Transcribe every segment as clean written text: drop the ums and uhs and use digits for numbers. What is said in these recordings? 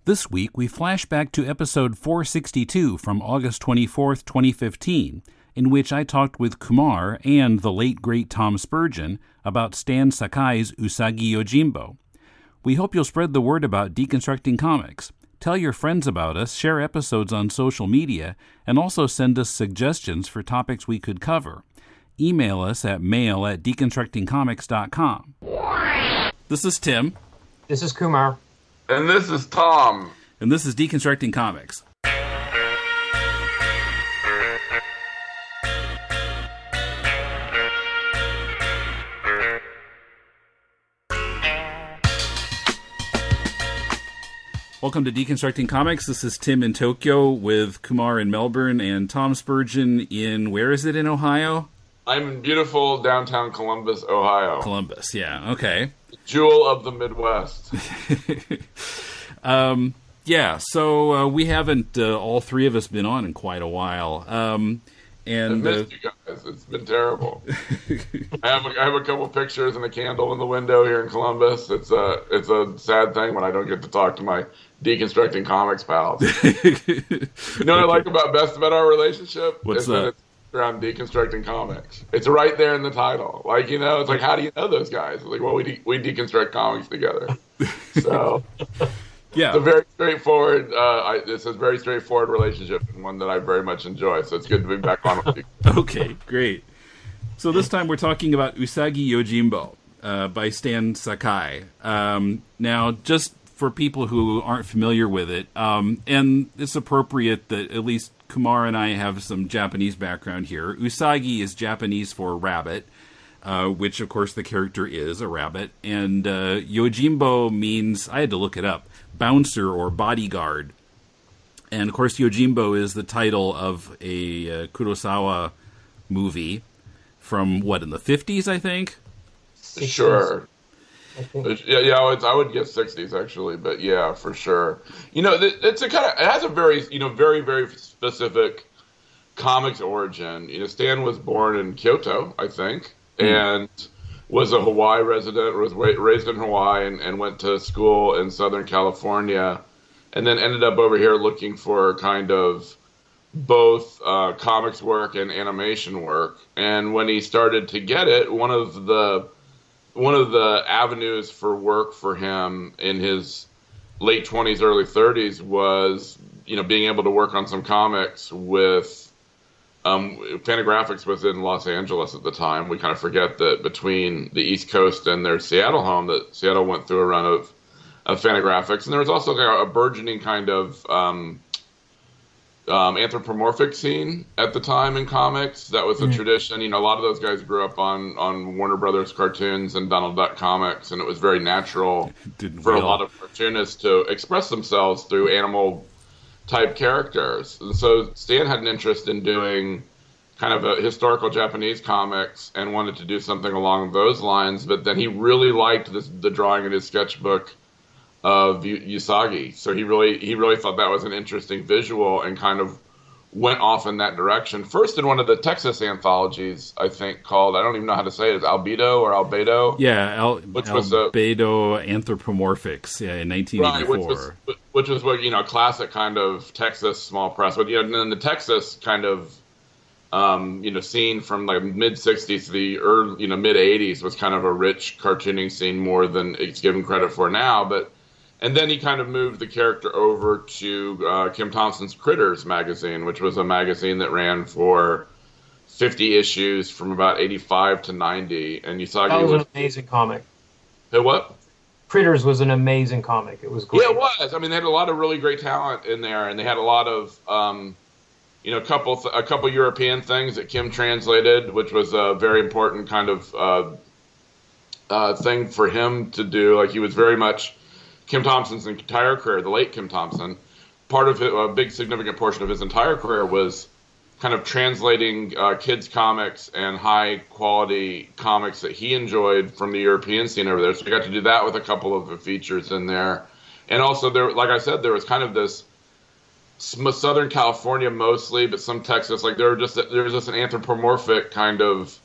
This week, we flash back to episode 462 from August 24th, 2015, in which I talked with Kumar and the late great Tom Spurgeon about Stan Sakai's Usagi Yojimbo. We hope you'll spread the word about Deconstructing Comics. Tell your friends about us, share episodes on social media, and also send us suggestions for topics we could cover. Email us at mail@deconstructingcomics.com. This is Tim. This is Kumar. And this is Tom. And this is Deconstructing Comics. Welcome to Deconstructing Comics. This is Tim in Tokyo with Kumar in Melbourne and Tom Spurgeon in, where is it in Ohio? I'm in beautiful downtown Columbus, Ohio. Columbus, yeah, okay. Jewel of the Midwest. So we haven't, all three of us, been on in quite a while. And I missed you guys. It's been terrible. I have a couple pictures and a candle in the window here in Columbus. It's a sad thing when I don't get to talk to my Deconstructing Comics pals. You know what I like best about our relationship? What's that? It's around Deconstructing Comics. It's right there in the title. Like, you know, it's like, how do you know those guys? It's like, well, we deconstruct comics together. So, yeah, it's a very straightforward. It's a very straightforward relationship and one that I very much enjoy. So it's good to be back on with you. Okay, great. So this time we're talking about Usagi Yojimbo by Stan Sakai. Now, just for people who aren't familiar with it, and it's appropriate that at least Kumar and I have some Japanese background here. Usagi is Japanese for rabbit, which, of course, the character is a rabbit. And Yojimbo means, I had to look it up, bouncer or bodyguard. And, of course, Yojimbo is the title of a Kurosawa movie from, in the 50s, I think? 60s. Sure. Yeah, I would guess 60s actually, but yeah, for sure. You know, it has a very, very, very specific comics origin. You know, Stan was born in Kyoto, I think, and was a Hawaii resident, was raised in Hawaii, and went to school in Southern California, and then ended up over here looking for kind of both comics work and animation work. And when he started to get it, one of the avenues for work for him in his late 20s, early 30s was, being able to work on some comics with Fantagraphics was in Los Angeles at the time. We kind of forget that between the East Coast and their Seattle home, that Seattle went through a run of Fantagraphics. And there was also a burgeoning kind of anthropomorphic scene at the time in comics. That was a tradition. A lot of those guys grew up on Warner Brothers cartoons and Donald Duck comics, and it was very natural for a lot of cartoonists to express themselves through animal-type characters. And so Stan had an interest in doing kind of a historical Japanese comics and wanted to do something along those lines, but then he really liked the drawing in his sketchbook of Usagi. So he really thought that was an interesting visual and kind of went off in that direction. First in one of the Texas anthologies, I think, called, I don't even know how to say it, Albedo or Albedo? Yeah, Albedo Anthropomorphics, in 1984. Right, which was what, classic kind of Texas small press. But, and then the Texas kind of, scene from like mid-60s to the early, mid-80s was kind of a rich cartooning scene more than it's given credit for now. And then he kind of moved the character over to Kim Thompson's Critters magazine, which was a magazine that ran for 50 issues from about 85 to 90. And Usagi that was an amazing comic. What? Critters was an amazing comic. It was great. Yeah, it was. I mean, they had a lot of really great talent in there, and they had a lot of, a couple European things that Kim translated, which was a very important kind of thing for him to do. Like, he was very much Kim Thompson's entire career, the late Kim Thompson, part of it, a big significant portion of his entire career was kind of translating kids' comics and high-quality comics that he enjoyed from the European scene over there. So we got to do that with a couple of the features in there. And also, there, like I said, there was kind of this Southern California mostly, but some Texas, like there was just an anthropomorphic kind of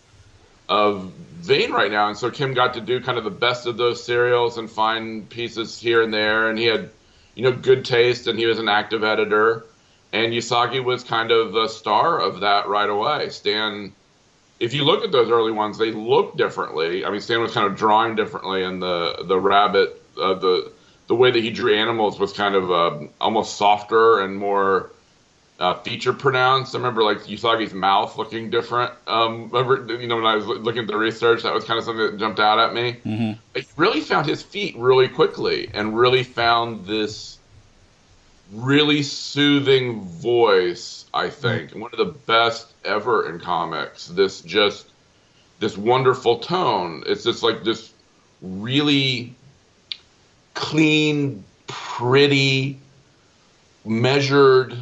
vein right now. And so Kim got to do kind of the best of those serials and find pieces here and there. And he had good taste, and he was an active editor. And Usagi was kind of the star of that right away. Stan, if you look at those early ones, they look differently. I mean, Stan was kind of drawing differently, and the rabbit, the way that he drew animals was kind of almost softer and more feature pronounced. I remember like Usagi's mouth looking different. Remember, when I was looking at the research, that was kind of something that jumped out at me. Mm-hmm. He really found his feet really quickly, and really found this really soothing voice, I think, and one of the best ever in comics. This wonderful tone. It's just like this really clean, pretty, measured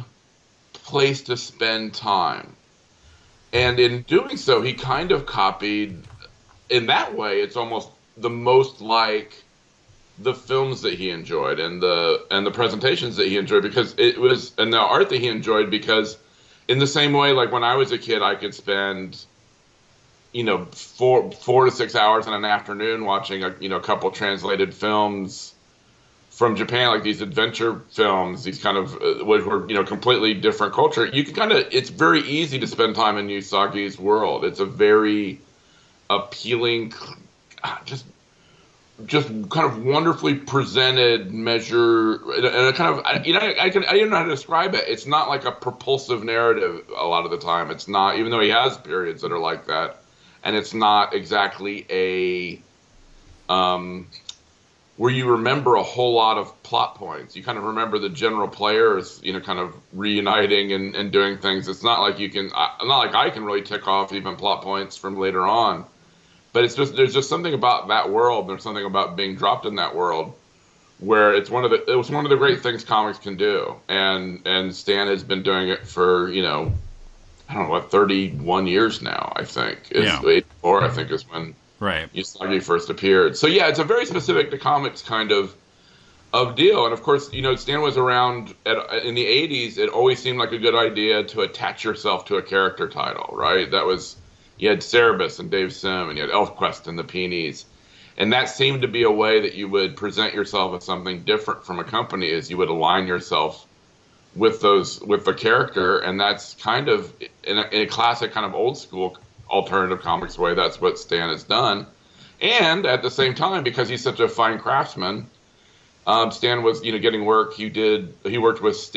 place to spend time. And in doing so, he kind of copied, in that way, it's almost the most like the films that he enjoyed and the presentations that he enjoyed, because it was, and the art that he enjoyed, because in the same way, like when I was a kid, I could spend 4 to 6 hours in an afternoon watching a couple translated films from Japan, like these adventure films, these kind of which were completely different culture. You can it's very easy to spend time in Usagi's world. It's a very appealing, just kind of wonderfully presented measure, and a kind of, I don't know how to describe it. It's not like a propulsive narrative a lot of the time. It's not, even though he has periods that are like that, and it's not exactly a where you remember a whole lot of plot points. You kind of remember the general players, kind of reuniting and doing things. It's not like I can really tick off even plot points from later on. But there's just something about that world. There's something about being dropped in that world where it was one of the great things comics can do. And Stan has been doing it for, 31 years now, I think. 84, I think, is when Usagi first appeared. So yeah, it's a very specific to comics kind of deal. And of course, Stan was around in the 80s. It always seemed like a good idea to attach yourself to a character title, right? You had Cerebus and Dave Sim, and you had ElfQuest and the Peonies. And that seemed to be a way that you would present yourself as something different from a company, is you would align yourself with the character. And that's kind of, in a classic kind of old school alternative comics way, that's what Stan has done. And at the same time, because he's such a fine craftsman, Stan was, getting work. He worked with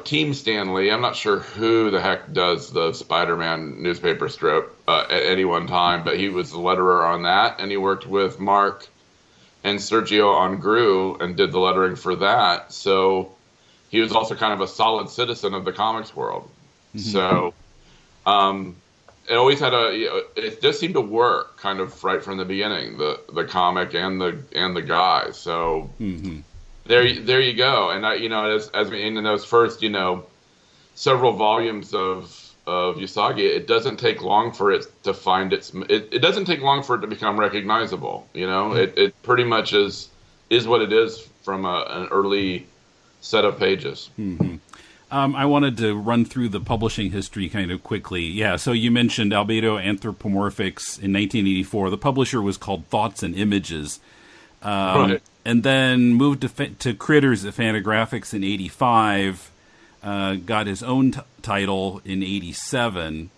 Team Stanley. I'm not sure who the heck does the Spider-Man newspaper strip at any one time, but he was the letterer on that, and he worked with Mark and Sergio on Gru and did the lettering for that. So he was also kind of a solid citizen of the comics world. Mm-hmm. So it always had it just seemed to work kind of right from the beginning, the comic and the guy. So. Mm-hmm. There you go. And as in those first, several volumes of Usagi, it doesn't take long for it to find it doesn't take long for it to become recognizable. It pretty much is what it is from an early set of pages. Mm-hmm. I wanted to run through the publishing history kind of quickly. Yeah, so you mentioned Albedo Anthropomorphics in 1984. The publisher was called Thoughts and Images. Right. And then moved to Critters at Fantagraphics in 85, got his own title in 87,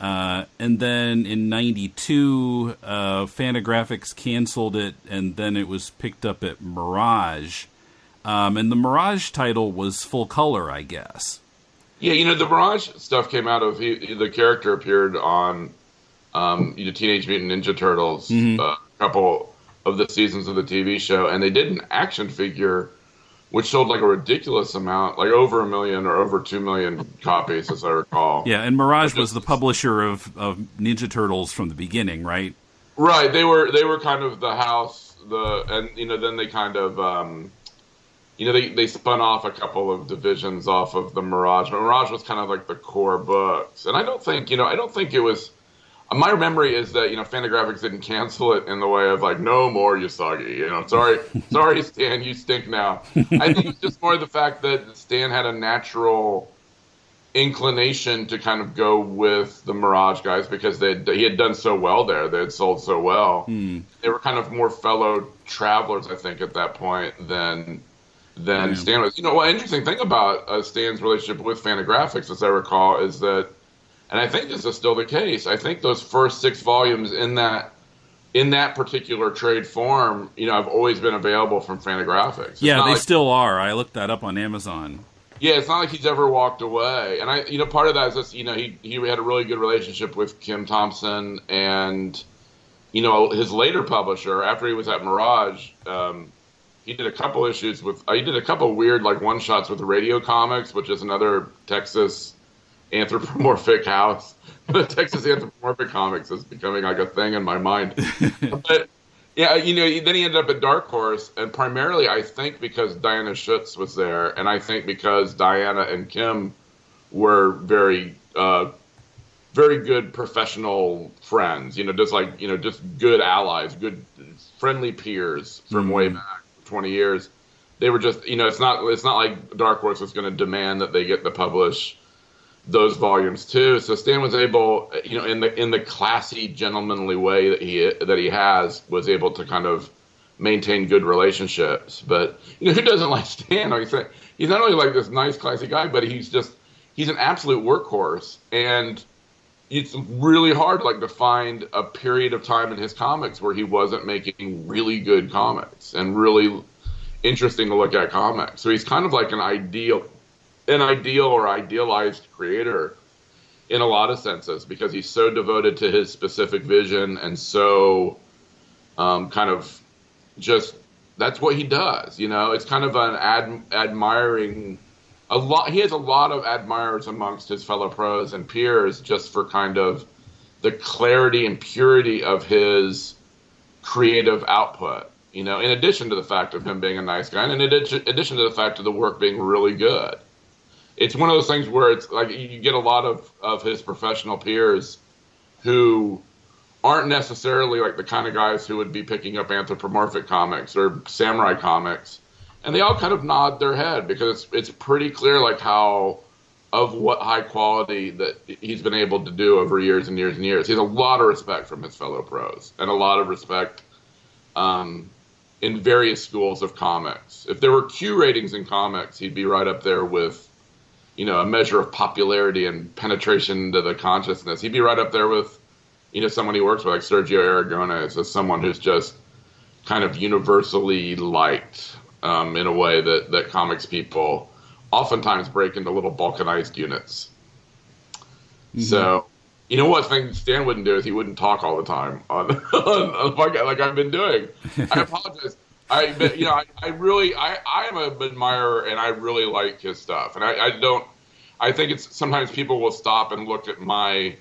and then in 92, Fantagraphics canceled it, and then it was picked up at Mirage. And the Mirage title was full color, I guess. Yeah, the Mirage stuff came out of, the character appeared on Teenage Mutant Ninja Turtles, mm-hmm. A couple of the seasons of the TV show, and they did an action figure which sold like a ridiculous amount, like over 1 million or over 2 million copies, as I recall. Yeah, and Mirage was the publisher of Ninja Turtles from the beginning, right? Right. They were kind of the house, then they kind of they spun off a couple of divisions off of the Mirage, but Mirage was kind of like the core books. And I don't think it was. My memory is that, Fantagraphics didn't cancel it in the way of like, no more Usagi, sorry, Stan, you stink now. I think it's just more the fact that Stan had a natural inclination to kind of go with the Mirage guys because he had done so well there. They had sold so well. They were kind of more fellow travelers, I think, at that point than than Stan was. One interesting thing about Stan's relationship with Fantagraphics, as I recall, is that, and I think this is still the case, I think those first 6 volumes in that particular trade form, have always been available from Fantagraphics. Yeah, they still are. I looked that up on Amazon. Yeah, it's not like he's ever walked away. And part of that is just, he had a really good relationship with Kim Thompson and, his later publisher, after he was at Mirage, he did a couple issues he did a couple weird, one-shots with Radio Comics, which is another Texas anthropomorphic house. The Texas Anthropomorphic Comics is becoming a thing in my mind. But, yeah, then he ended up at Dark Horse, and primarily, I think, because Diana Schutz was there, and I think because Diana and Kim were very, very good professional friends. Just good allies, good friendly peers from way back, 20 years. They were just, it's not like Dark Horse was going to demand that they get to publish those volumes too. So Stan was able, in the classy, gentlemanly way that he has, was able to kind of maintain good relationships. But who doesn't like Stan? He's not only this nice, classy guy, but he's an absolute workhorse. And it's really hard to find a period of time in his comics where he wasn't making really good comics and really interesting to look at comics. So he's kind of like an ideal or idealized creator in a lot of senses, because he's so devoted to his specific vision and so kind of just, that's what he does. It's kind of an admiring, he has a lot of admirers amongst his fellow pros and peers just for kind of the clarity and purity of his creative output. In addition to the fact of him being a nice guy, and in addition to the fact of the work being really good. It's one of those things where it's you get a lot of his professional peers who aren't necessarily the kind of guys who would be picking up anthropomorphic comics or samurai comics, and they all kind of nod their head because it's pretty clear how of what high quality that he's been able to do over years and years and years. He has a lot of respect from his fellow pros and a lot of respect in various schools of comics. If there were Q ratings in comics, he'd be right up there with a measure of popularity and penetration into the consciousness. He'd be right up there with, someone he works with, like Sergio Aragonés, as someone who's just kind of universally liked in a way that comics people oftentimes break into little balkanized units. Mm-hmm. So, what thing Stan wouldn't do is he wouldn't talk all the time on the podcast like I've been doing. I apologize. I am an admirer, and I really like his stuff. And I think it's sometimes people will stop and look at my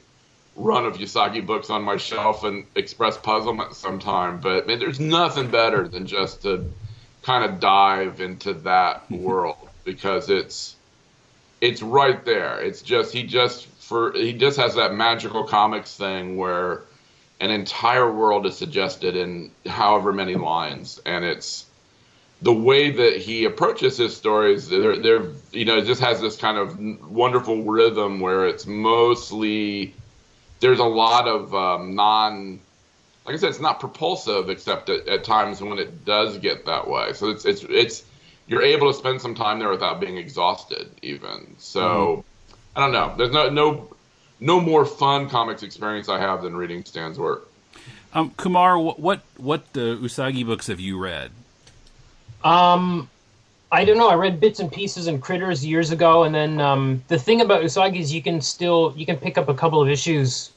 run of Usagi books on my shelf and express puzzlement sometime. But there's nothing better than just to kind of dive into that world, because it's right there. It's just he just has that magical comics thing where an entire world is suggested in however many lines, and it's the way that he approaches his stories. They're it just has this kind of wonderful rhythm where it's mostly, there's a lot of like I said, it's not propulsive except at times when it does get that way. So it's you're able to spend some time there without being exhausted even. So I don't know. There's no more fun comics experience I have than reading Stan's work. Kumar, what Usagi books have you read? I don't know. I read bits and pieces and Critters years ago, and then the thing about Usagi is you can pick up a couple of issues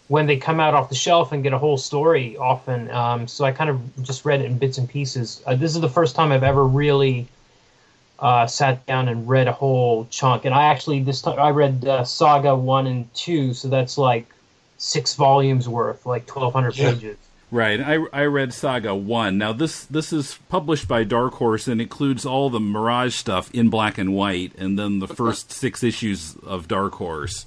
when they come out off the shelf and get a whole story often. So I kind of just read it in bits and pieces. This is the first time I've ever really sat down and read a whole chunk. And this time I read Saga 1 and 2, so that's 6 volumes worth, 1,200 pages. Right. I read Saga 1. Now, this is published by Dark Horse and includes all the Mirage stuff in black and white, and then the first 6 issues of Dark Horse.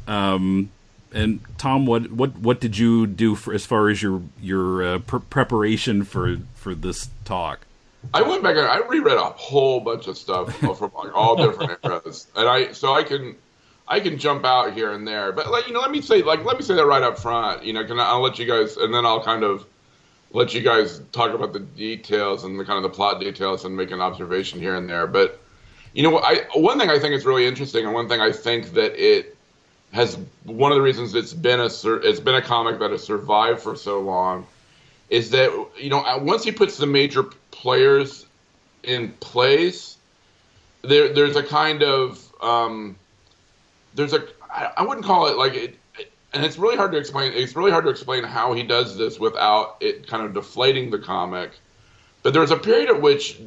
And Tom, what did you do as far as your preparation for this talk? I went back and I reread a whole bunch of stuff from all different eras, and I can jump out here and there, but let me say that right up front. I'll let you guys, and then I'll kind of let you guys talk about the details and the kind of the plot details and make an observation here and there. But one thing I think is really interesting, and one thing I think that it has, one of the reasons it's been a comic that has survived for so long, is that once he puts the major players in place, there's a kind of I wouldn't call it like it. And it's really hard to explain. It's really hard to explain how he does this without it kind of deflating the comic. But there's a period at which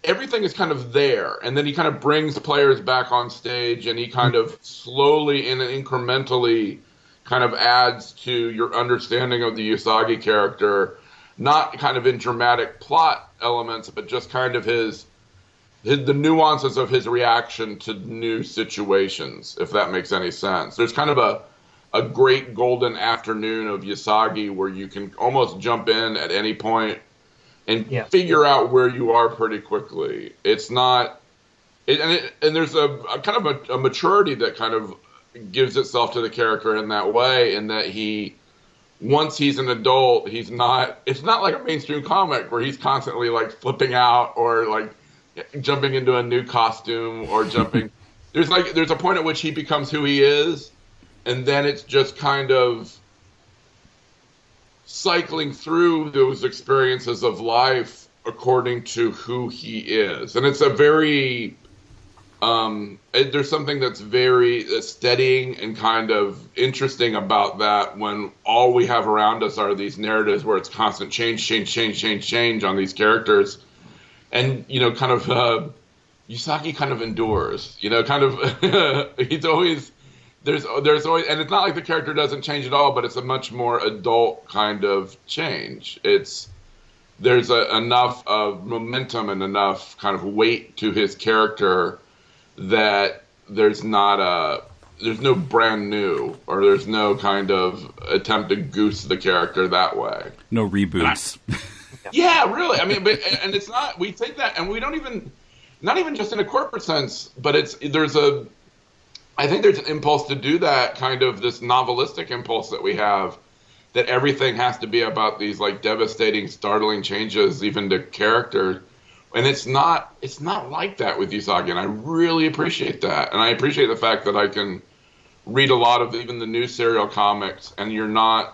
everything is kind of there, and then he kind of brings players back on stage, and he kind of slowly and incrementally kind of adds to your understanding of the Usagi character, not kind of in dramatic plot elements, but just kind of the nuances of his reaction to new situations, if that makes any sense. There's kind of a great golden afternoon of Usagi where you can almost jump in at any point and figure out where you are pretty quickly. It's not, and there's a kind of a maturity that kind of gives itself to the character in that way, in that once he's an adult, it's not like a mainstream comic where he's constantly like flipping out or like jumping into a new costume or jumping. There's a point at which he becomes who he is, and then it's just kind of cycling through those experiences of life according to who he is. And it's a very there's something that's very steadying and kind of interesting about that, when all we have around us are these narratives where it's constant change on these characters. And, kind of, Usagi kind of endures, kind of, he's always, there's always, and it's not like the character doesn't change at all, but it's a much more adult kind of change. There's enough of momentum and enough kind of weight to his character that there's no brand new, or there's no kind of attempt to goose the character that way. No reboots. Yeah, really. I mean, and it's not. We think that, and we don't even, not even just in a corporate sense, but I think there's an impulse to do that, kind of this novelistic impulse that we have, that everything has to be about these like devastating, startling changes, even to character, and it's not like that with Usagi, and I really appreciate that, and I appreciate the fact that I can read a lot of even the new serial comics, and you're not.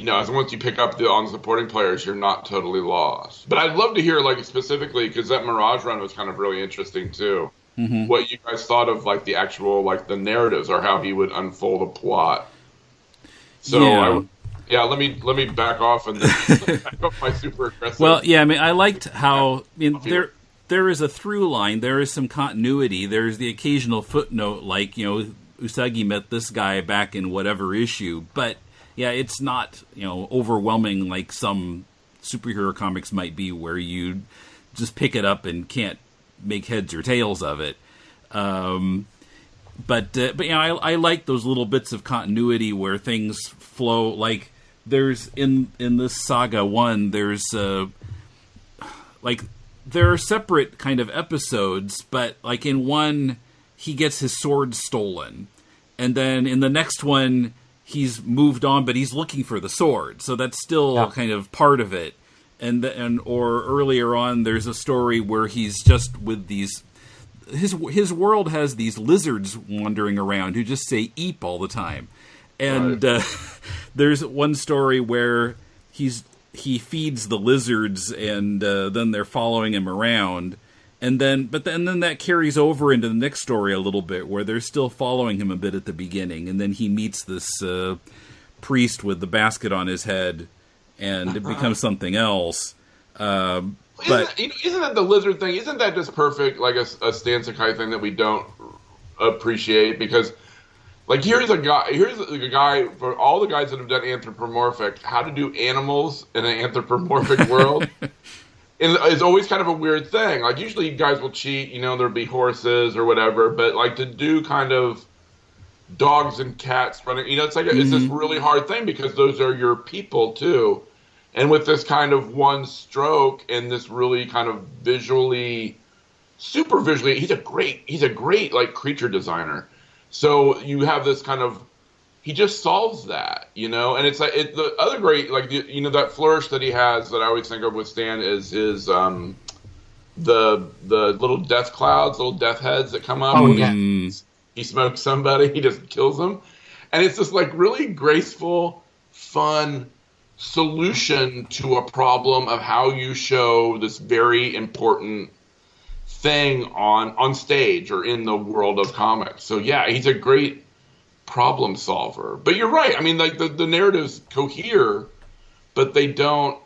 As once you pick up on the supporting players, you're not totally lost. But I'd love to hear, like, specifically, because that Mirage run was kind of really interesting too. Mm-hmm. What you guys thought of, like, the actual, like, the narratives, or how he would unfold a plot. So, let me back off and back off my super aggressive. Well, yeah, I mean, I liked how there is a through line, there is some continuity, there's the occasional footnote, like, Usagi met this guy back in whatever issue, but. Yeah, it's not, overwhelming like some superhero comics might be, where you just pick it up and can't make heads or tails of it. But I like those little bits of continuity where things flow. Like there's in this Saga 1, there's like there are separate kind of episodes, but like in one he gets his sword stolen, and then in the next one. He's moved on, but he's looking for the sword, so that's still kind of part of it. Or earlier on, there's a story where he's just with these. His world has these lizards wandering around who just say "eep" all the time, and there's one story where he feeds the lizards, and then they're following him around. And then that carries over into the next story a little bit, where they're still following him a bit at the beginning, and then he meets this priest with the basket on his head, and it becomes something else. But isn't that the lizard thing? Isn't that just perfect, like a Stan Sakai thing that we don't appreciate? Because, like, here's a guy for all the guys that have done anthropomorphic, how to do animals in an anthropomorphic world. And it's always kind of a weird thing. Like, usually guys will cheat, there'll be horses or whatever, but, like, to do kind of dogs and cats running, it's like it's this really hard thing, because those are your people, too. And with this kind of one stroke and this really kind of super visually, he's a great, like, creature designer. So you have this kind of he just solves that, and it's like the other great, like, that flourish that he has that I always think of with Stan is his the little death clouds, little death heads that come up. Oh, when yeah. he smokes somebody, he just kills them, and it's this like really graceful, fun solution to a problem of how you show this very important thing on stage or in the world of comics. So yeah, he's a great problem solver. But you're right. I mean, like the narratives cohere, but they don't.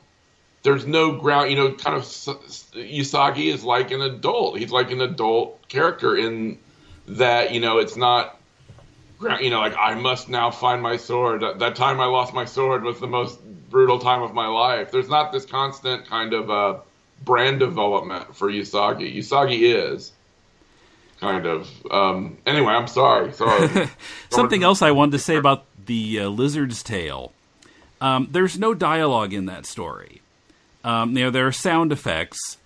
There's no ground. Kind of Usagi is like an adult. He's like an adult character in that. It's not. Like, I must now find my sword. That time I lost my sword was the most brutal time of my life. There's not this constant kind of brand development for Usagi. Usagi is kind of. Anyway, I'm sorry. Something else I wanted to say about the Lizard's Tale. There's no dialogue in that story. There are sound effects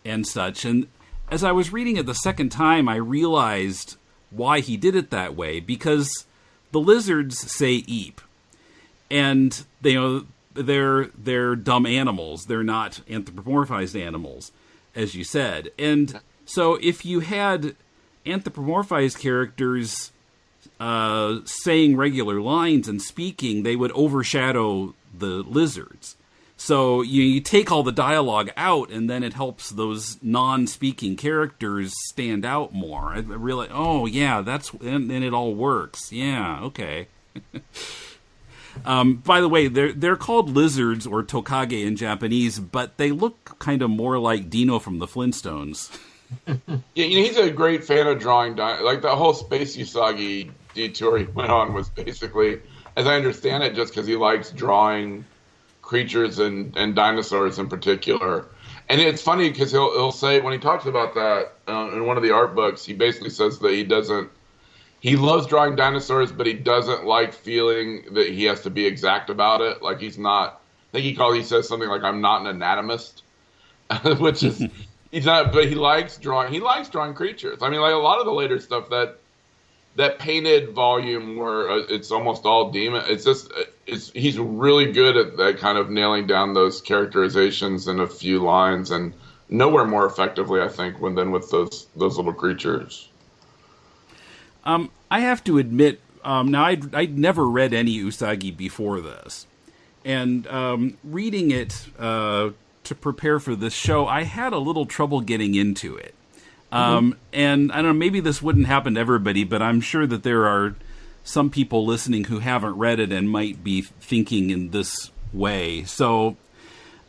and such. And as I was reading it the second time, I realized why he did it that way, because the lizards say eep, and they're dumb animals. They're not anthropomorphized animals, as you said. And so if you had anthropomorphized characters saying regular lines and speaking, they would overshadow the lizards. So you take all the dialogue out, and then it helps those non-speaking characters stand out more. I realize, oh yeah, and it all works. Yeah, okay. By the way, they're called lizards or tokage in Japanese, but they look kind of more like Dino from the Flintstones. Yeah, he's a great fan of drawing. Like the whole Space Usagi detour he went on was basically, as I understand it, just because he likes drawing creatures and dinosaurs in particular. And it's funny because he'll say, when he talks about that in one of the art books, he basically says that he loves drawing dinosaurs, but he doesn't like feeling that he has to be exact about it. Like he's not, I think he says something like, I'm not an anatomist, which is, he's not, but he likes drawing creatures. I mean, like a lot of the later stuff that painted volume where it's almost all demon. He's really good at that kind of nailing down those characterizations in a few lines, and nowhere more effectively, I think, than with those little creatures. I have to admit, now I'd never read any Usagi before this, and reading it to prepare for this show, I had a little trouble getting into it. And I don't know, maybe this wouldn't happen to everybody, but I'm sure that there are some people listening who haven't read it and might be thinking in this way. So,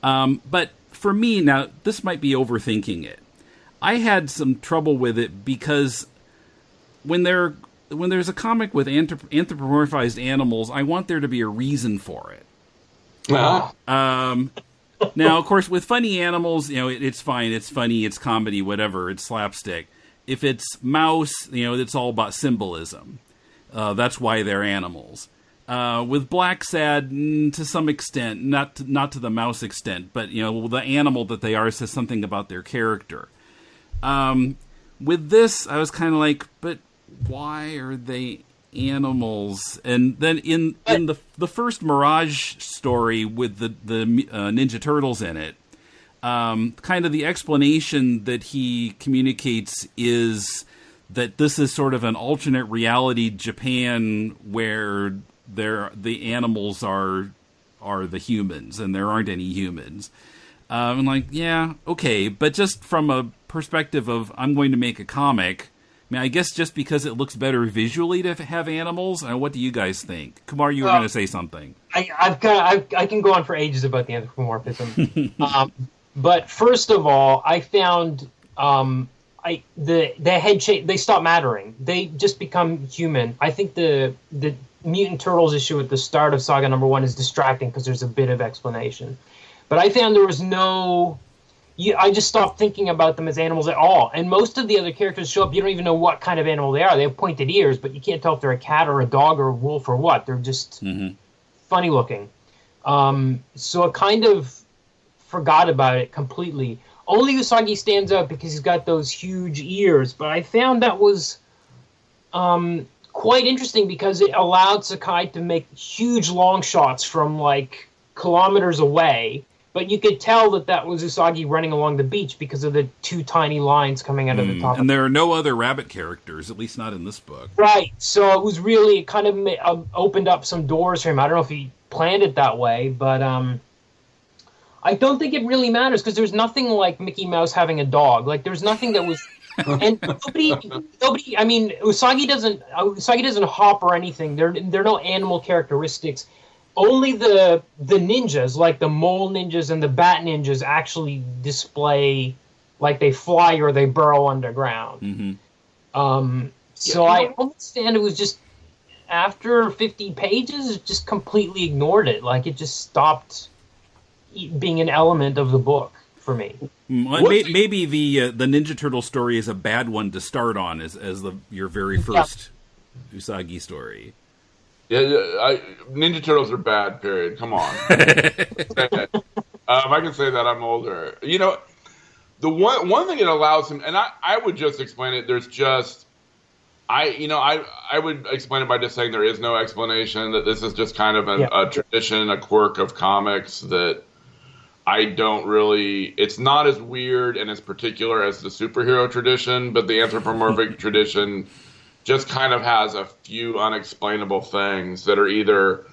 but for me, now, this might be overthinking it. I had some trouble with it because when there's a comic with anthropomorphized animals, I want there to be a reason for it. Now, of course, with funny animals, it's fine. It's funny. It's comedy. Whatever. It's slapstick. If it's mouse, it's all about symbolism. That's why they're animals. With Black Sad, to some extent, not to the mouse extent, but the animal that they are says something about their character. With this, I was kind of like, but why are they animals? And then in the first Mirage story with the Ninja Turtles in it, kind of the explanation that he communicates is that this is sort of an alternate reality Japan where the animals are the humans and there aren't any humans. I'm like, yeah, okay, but just from a perspective of I'm going to make a comic, I mean, I guess just because it looks better visually to have animals. What do you guys think? Kumar, you were going to say something. I can go on for ages about the anthropomorphism. But first of all, I found the head shape, they stop mattering. They just become human. I think the Mutant Turtles issue at the start of Saga #1 is distracting because there's a bit of explanation. But I found there was I just stopped thinking about them as animals at all. And most of the other characters show up, you don't even know what kind of animal they are. They have pointed ears, but you can't tell if they're a cat or a dog or a wolf or what. They're just funny looking. So I kind of forgot about it completely. Only Usagi stands out because he's got those huge ears, but I found that was quite interesting because it allowed Sakai to make huge long shots from like kilometers away, but you could tell that was Usagi running along the beach because of the two tiny lines coming out of the top. And there are no other rabbit characters, at least not in this book. Right, so it was really, it kind of opened up some doors for him. I don't know if he planned it that way, but I don't think it really matters because there's nothing like Mickey Mouse having a dog. Like, there's nothing that was... And nobody. I mean, Usagi doesn't hop or anything. There are no animal characteristics. Only the ninjas, like the mole ninjas and the bat ninjas, actually display like they fly or they burrow underground. Mm-hmm. So I understand it was just after 50 pages, it just completely ignored it. Like it just stopped being an element of the book for me. Maybe the Ninja Turtle story is a bad one to start on as your very first Usagi story. Yeah, Ninja Turtles are bad, period. Come on. I can say that, I'm older. You know, the one thing it allows him, and I would just explain it, there's just, I would explain it by just saying there is no explanation, that this is just kind of a tradition, a quirk of comics that I don't really, it's not as weird and as particular as the superhero tradition, but the anthropomorphic tradition just kind of has a few unexplainable things that are either,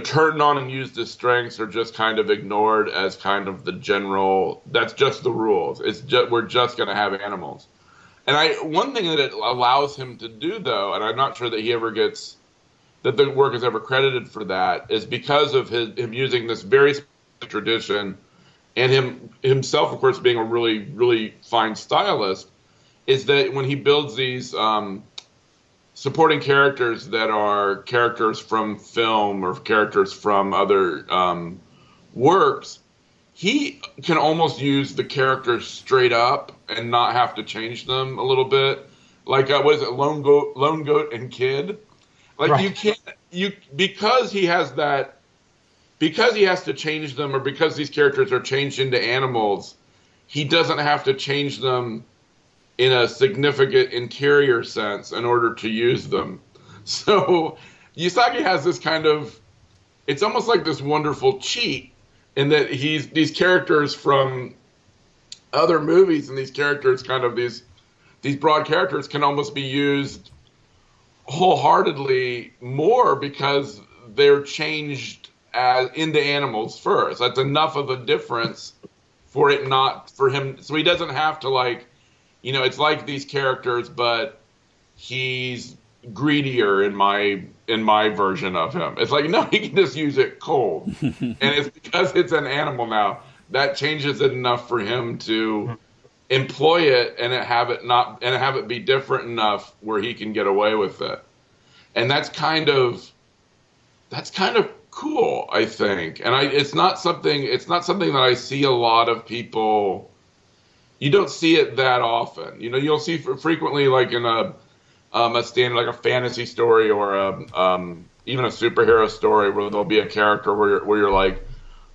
turned on and used as strengths or just kind of ignored as kind of the general, that's just the rules. We're just going to have animals. And one thing that it allows him to do, though, and I'm not sure that that the work is ever credited for that, is because of him using this very tradition and himself, of course, being a really, really fine stylist, is that when he builds these supporting characters that are characters from film or characters from other works, he can almost use the characters straight up and not have to change them a little bit. Like, what is it, Lone Goat and Kid? Like, right. Because he has to change them, or because these characters are changed into animals, he doesn't have to change them in a significant interior sense in order to use them. So Usagi has this kind of, it's almost like this wonderful cheat in that these characters from other movies, and these characters, kind of these broad characters, can almost be used wholeheartedly more because they're changed into animals first. That's enough of a difference for him. So he doesn't have to it's like these characters, but he's greedier in my version of him. It's like, no, he can just use it cold. And it's because it's an animal now, that changes it enough for him to employ it and have it be different enough where he can get away with it. And that's kind of cool, I think. And it's not something that I see a lot of people. You don't see it that often. You'll see frequently, like in a standard, like a fantasy story or even a superhero story, where there'll be a character where you're like,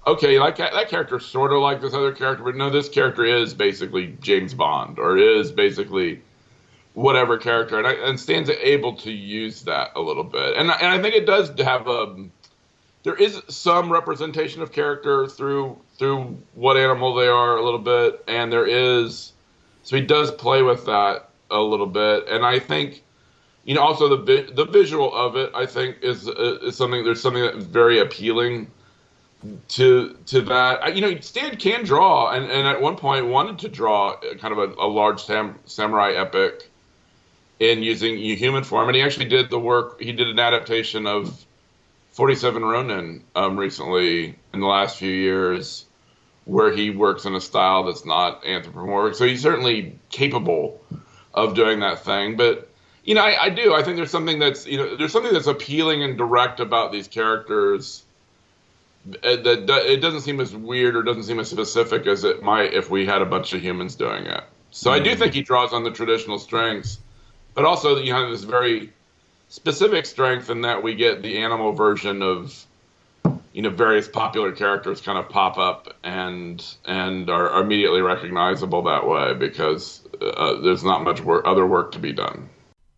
okay, like that character's sort of like this other character, but no, this character is basically James Bond, or is basically whatever character, and Stan's able to use that a little bit, and I think it does have there is some representation of character through what animal they are a little bit, and so he does play with that a little bit, and I think, also the visual of it, I think is something. There's something that's very appealing to that. Stan can draw, and at one point wanted to draw kind of a large samurai epic in using human form, and he actually did the work. He did an adaptation of 47 Ronin recently in the last few years, where he works in a style that's not anthropomorphic. So he's certainly capable of doing that thing. But I think there's something that's appealing and direct about these characters. That it doesn't seem as weird or doesn't seem as specific as it might if we had a bunch of humans doing it. So I do think he draws on the traditional strengths, but also this very specific strength in that we get the animal version of various popular characters kind of pop up and are immediately recognizable that way because there's not much other work to be done.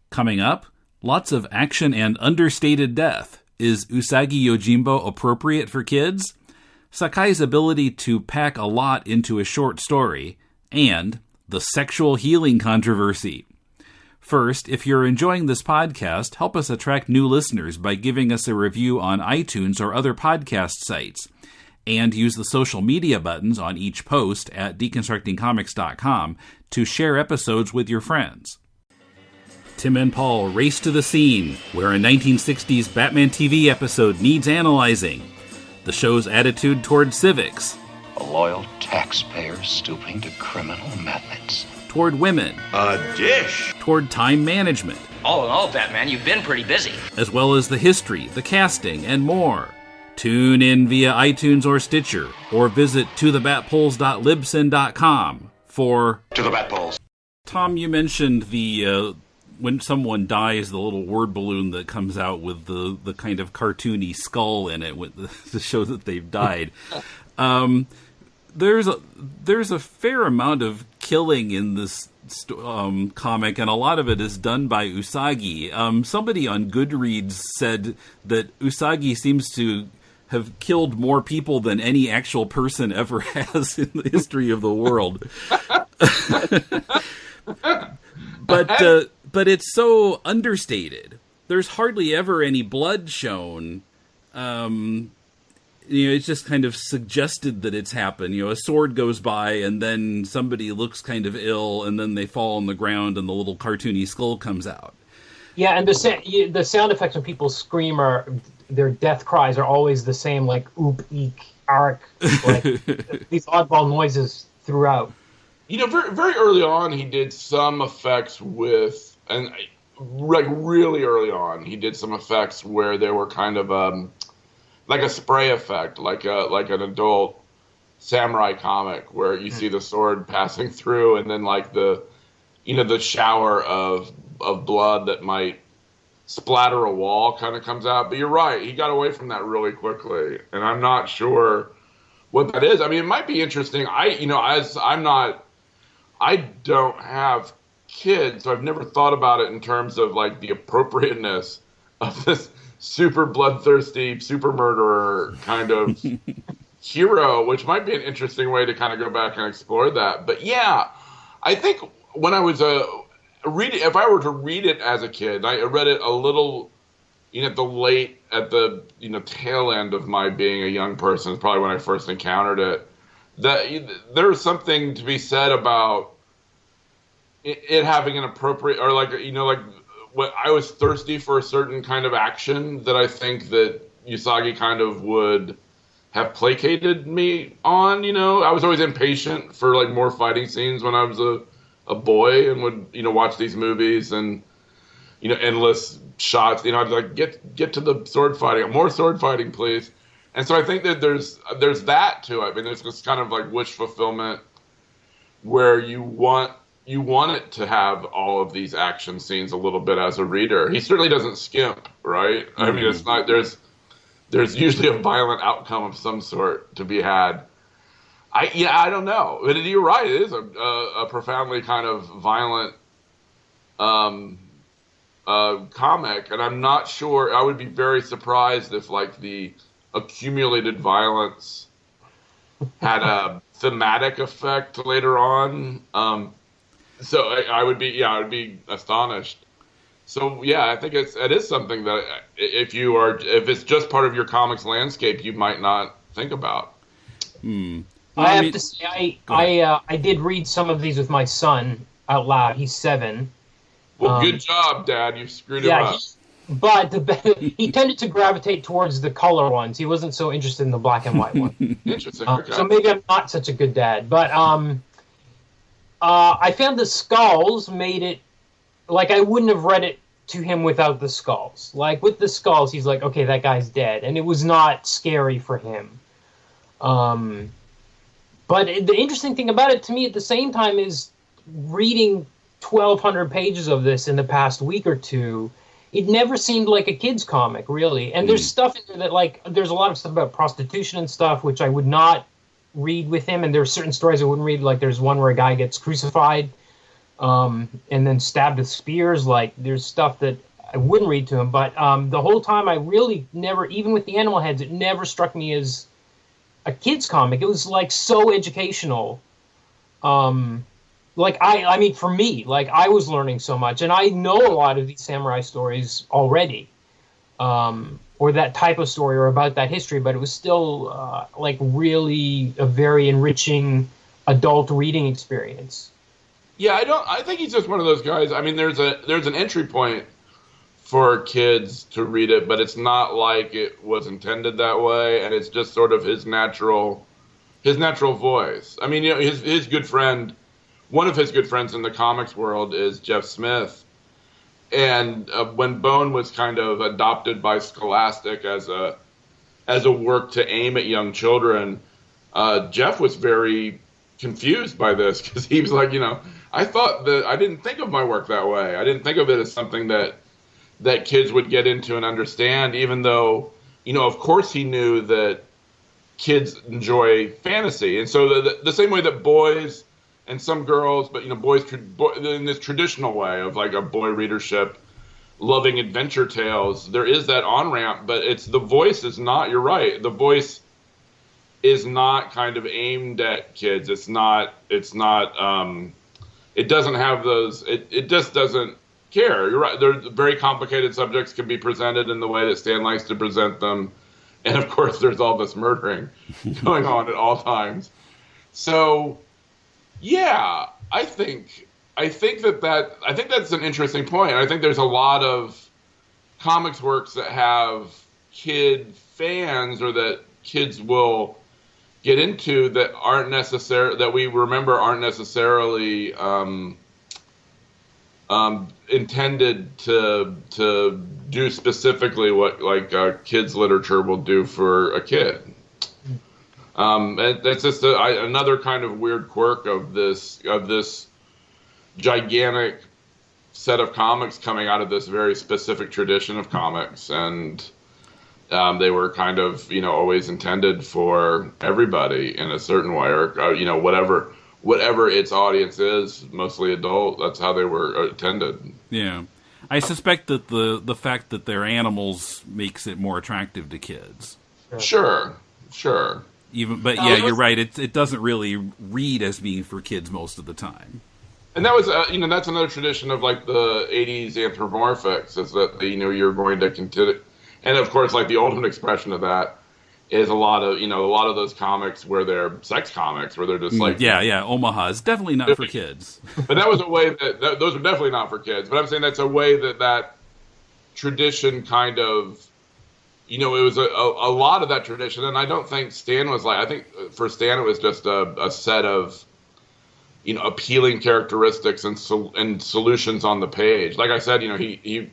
Coming up, Lots of action and understated death. Is Usagi Yojimbo appropriate for kids? Sakai's ability to pack a lot into a short story. And the sexual healing controversy. First, if you're enjoying this podcast, help us attract new listeners by giving us a review on iTunes or other podcast sites. And use the social media buttons on each post at deconstructingcomics.com to share episodes with your friends. Tim and Paul race to the scene, where a 1960s Batman TV episode needs analyzing. The show's attitude toward civics. A loyal taxpayer stooping to criminal methods. Toward women. A dish. Toward time management. All in all, Batman, you've been pretty busy. As well as the history, the casting, and more. Tune in via iTunes or Stitcher, or visit tothebatpoles.libsyn.com for... To the Batpoles. Tom, you mentioned the... when someone dies, the little word balloon that comes out with the kind of cartoony skull in it to show that they've died. There's a fair amount of killing in this comic, and a lot of it is done by Usagi. Somebody on Goodreads said that Usagi seems to have killed more people than any actual person ever has in the history of the world. But it's so understated. There's hardly ever any blood shown. It's just kind of suggested that it's happened. A sword goes by, and then somebody looks kind of ill, and then they fall on the ground, and the little cartoony skull comes out. Yeah, and the sound effects when people scream their death cries are always the same, like oop, eek, ark, like these oddball noises throughout. Very, very early on, he did some effects with, and like really early on, he did some effects where they were kind of like a spray effect, like an adult samurai comic where you see the sword passing through, and then like the shower of blood that might splatter a wall kind of comes out. But you're right, he got away from that really quickly, and I'm not sure what that is. I mean, it might be interesting. I don't have kids, so I've never thought about it in terms of like the appropriateness of this super bloodthirsty, super murderer kind of hero, which might be an interesting way to kind of go back and explore that. But yeah, I think when I was if I were to read it as a kid, I read it a little, at the tail end of my being a young person, is probably when I first encountered it. That there's something to be said about it having an appropriate, or like when I was thirsty for a certain kind of action that I think that Usagi kind of would have placated me on. I was always impatient for like more fighting scenes when I was a boy, and would watch these movies and endless shots. I'd like get to the sword fighting, more sword fighting, please. And so I think that there's that too. I mean, there's this kind of like wish fulfillment where you want it to have all of these action scenes a little bit as a reader. He certainly doesn't skimp, right? Mm-hmm. I mean, it's not there's usually a violent outcome of some sort to be had. I don't know. But you're right. It is a profoundly kind of violent comic, and I'm not sure. I would be very surprised if like the accumulated violence had a thematic effect later on. So I would be astonished. So yeah, I think it is something that if it's just part of your comics landscape, you might not think about. I have to say, I did read some of these with my son out loud. He's 7. Well, good job, Dad. You screwed him up. But he tended to gravitate towards the color ones. He wasn't so interested in the black and white one. Interesting. Okay. So maybe I'm not such a good dad. But I found the skulls made it like I wouldn't have read it to him without the skulls. Like with the skulls, he's like, okay, that guy's dead, and it was not scary for him. But the interesting thing about it to me at the same time is reading 1,200 pages of this in the past week or two. It never seemed like a kid's comic, really. And there's stuff in there that, like, there's a lot of stuff about prostitution and stuff, which I would not read with him. And there's certain stories I wouldn't read. Like, there's one where a guy gets crucified and then stabbed with spears. Like, there's stuff that I wouldn't read to him. But the whole time, I really never, even with the Animal Heads, it never struck me as a kid's comic. It was like so educational. Like I mean, for me, like I was learning so much, and I know a lot of these samurai stories already, or that type of story, or about that history. But it was still like really a very enriching adult reading experience. Yeah, I think he's just one of those guys. I mean, there's an entry point for kids to read it, but it's not like it was intended that way, and it's just sort of his natural voice. I mean, you know, his good friend, one of his good friends in the comics world is Jeff Smith, and when Bone was kind of adopted by Scholastic as a work to aim at young children, Jeff was very confused by this because he was like, you know, I didn't think of my work that way. I didn't think of it as something that kids would get into and understand, even though, you know, of course he knew that kids enjoy fantasy. And so the same way that boys and some girls, but, you know, boys in this traditional way of like a boy readership loving adventure tales, there is that on-ramp, but the voice is not, you're right, the voice is not kind of aimed at kids. It doesn't have those, it just doesn't care. You're right. Very complicated subjects can be presented in the way that Stan likes to present them. And of course, there's all this murdering going on at all times. So, yeah, I think that's an interesting point. I think there's a lot of comics works that have kid fans or that kids will get into that aren't necessarily intended to do specifically what like kids literature will do for a kid. And that's just another kind of weird quirk of this gigantic set of comics coming out of this very specific tradition of comics, and they were kind of, you know, always intended for everybody in a certain way, or you know, whatever its audience is, mostly adult. That's how they were intended. Yeah, I suspect that the fact that they're animals makes it more attractive to kids. Sure. But yeah, you're right. It doesn't really read as being for kids most of the time. And that was, you know, that's another tradition of like the '80s anthropomorphics, is that, you know, you're going to continue, and of course, like the ultimate expression of that is a lot of those comics where they're sex comics, where they're just like Omaha is definitely not for kids. But that was a way that those are definitely not for kids. But I'm saying that's a way that tradition kind of, you know, it was a lot of that tradition, and I don't think Stan was like. I think for Stan it was just a set of, you know, appealing characteristics and solutions on the page. Like I said, you know, he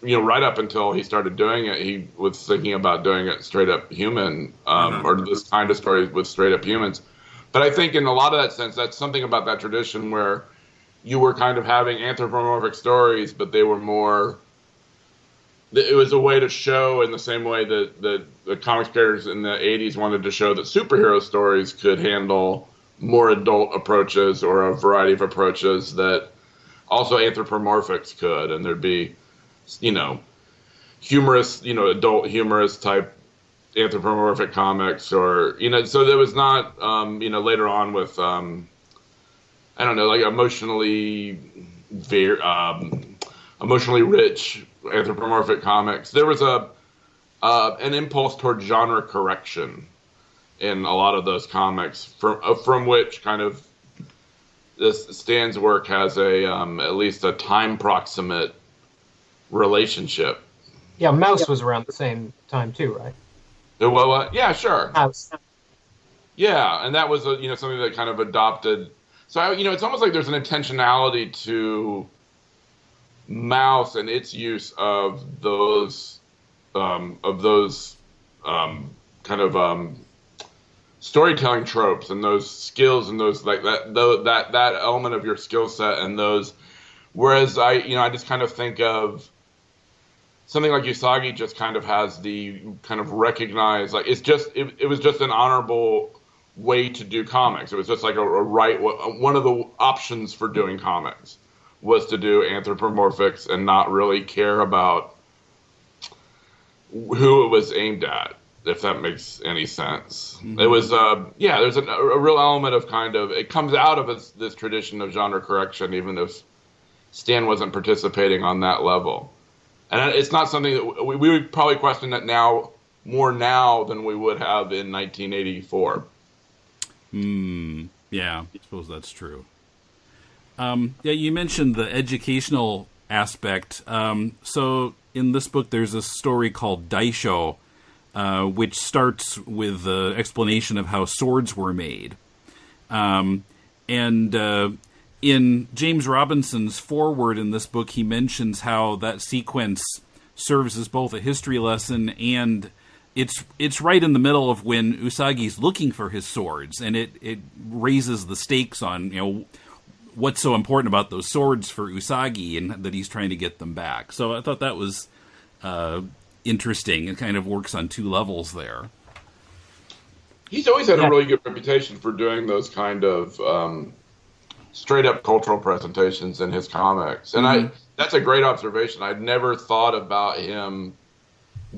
you know, right up until he started doing it, he was thinking about doing it straight up human, or this kind of story with straight up humans. But I think in a lot of that sense, that's something about that tradition where you were kind of having anthropomorphic stories, but they were more, it was a way to show, in the same way that the comics creators in the 80s wanted to show that superhero stories could handle more adult approaches or a variety of approaches that also anthropomorphics could, and there'd be, you know, humorous, you know, adult humorous type anthropomorphic comics, or, you know, so there was not, you know, later on with, I don't know, like emotionally rich anthropomorphic comics. There was an impulse toward genre correction in a lot of those comics, from which kind of this Stan's work has at least a time proximate relationship. Yeah, Mouse was around the same time too, right? Well, yeah, sure. Mouse. Yeah, and that was you know, something that kind of adopted. So you know, it's almost like there's an intentionality to Mouse and its use of those kind of storytelling tropes and those skills and those like that element of your skill set and those. Whereas I just kind of think of something like Usagi just kind of has the kind of recognized, like, it was just an honorable way to do comics. It was just like one of the options for doing comics was to do anthropomorphics and not really care about who it was aimed at, if that makes any sense. Mm-hmm. It was, there's a real element of kind of, it comes out of this tradition of genre correction, even if Stan wasn't participating on that level. And it's not something that we would probably question that more now than we would have in 1984. Yeah, I suppose that's true. You mentioned the educational aspect. So in this book, there's a story called Daisho, which starts with the explanation of how swords were made. In James Robinson's foreword in this book, he mentions how that sequence serves as both a history lesson and it's right in the middle of when Usagi's looking for his swords, and it raises the stakes on, what's so important about those swords for Usagi and that he's trying to get them back. So I thought that was interesting. It kind of works on two levels there. He's always had a really good reputation for doing those kind of straight-up cultural presentations in his comics. And that's a great observation. I'd never thought about him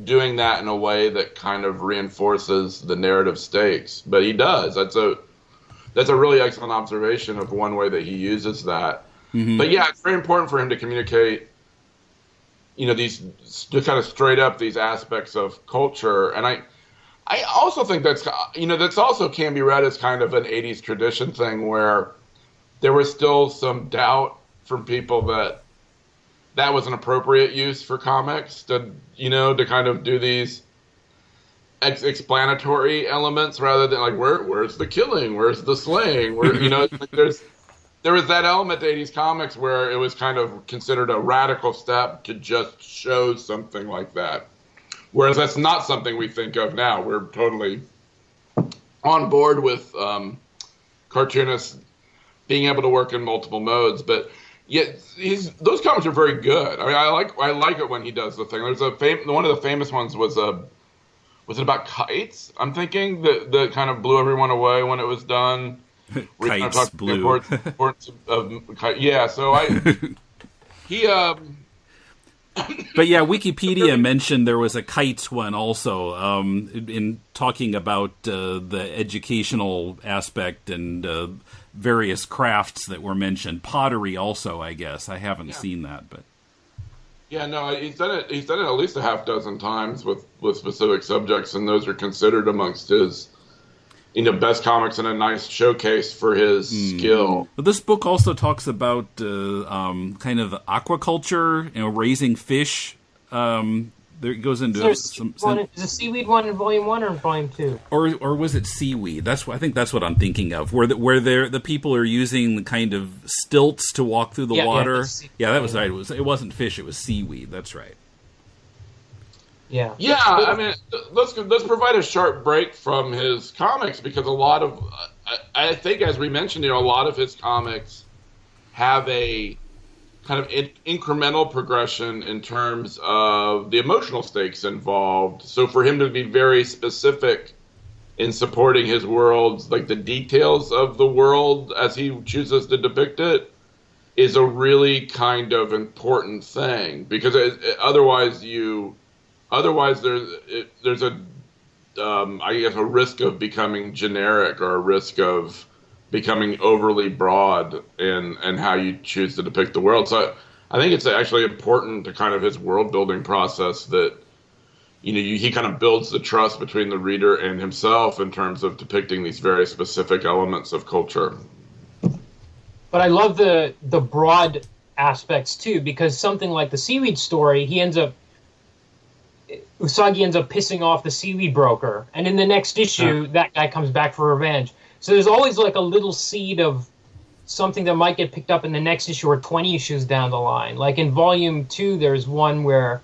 doing that in a way that kind of reinforces the narrative stakes. But he does. That's a really excellent observation of one way that he uses that. Mm-hmm. But yeah, it's very important for him to communicate, these to kind of straight up these aspects of culture. And I also think that's also can be read as kind of an 80s tradition thing where there was still some doubt from people that was an appropriate use for comics to kind of do these explanatory elements rather than like where's the killing, where's the slaying, there was that element to 80s comics where it was kind of considered a radical step to just show something like that, whereas that's not something we think of now. We're totally on board with cartoonists being able to work in multiple modes, but yet those comics are very good. I mean, I like it when he does the thing. There's one of the famous ones was it about kites? I'm thinking that kind of blew everyone away when it was done. Kites blew. Yeah, so But yeah, Wikipedia mentioned there was a kites one also in talking about the educational aspect and various crafts that were mentioned. Pottery also, I guess. I haven't seen that, but yeah, no, he's done it. He's done it at least a half dozen times with specific subjects, and those are considered amongst his best comics and a nice showcase for his skill. But this book also talks about kind of aquaculture, raising fish. There it goes into is the seaweed one in volume 1 or volume 2? Or was it seaweed? I think that's what I'm thinking of. Where the people are using the kind of stilts to walk through the water. Yeah, that was right. It wasn't fish. It was seaweed. That's right. Yeah. Yeah, I mean, let's provide a sharp break from his comics because a lot of, I think, as we mentioned, a lot of his comics have a kind of incremental progression in terms of the emotional stakes involved. So for him to be very specific in supporting his worlds, like the details of the world as he chooses to depict it, is a really kind of important thing because otherwise there's a I guess a risk of becoming generic or a risk of becoming overly broad in how you choose to depict the world. So I think it's actually important to kind of his world building process that he kind of builds the trust between the reader and himself in terms of depicting these very specific elements of culture. But I love the broad aspects too, because something like the seaweed story, Usagi ends up pissing off the seaweed broker, and in the next issue, that guy comes back for revenge. So there's always like a little seed of something that might get picked up in the next issue or 20 issues down the line. Like in Volume 2, there's one where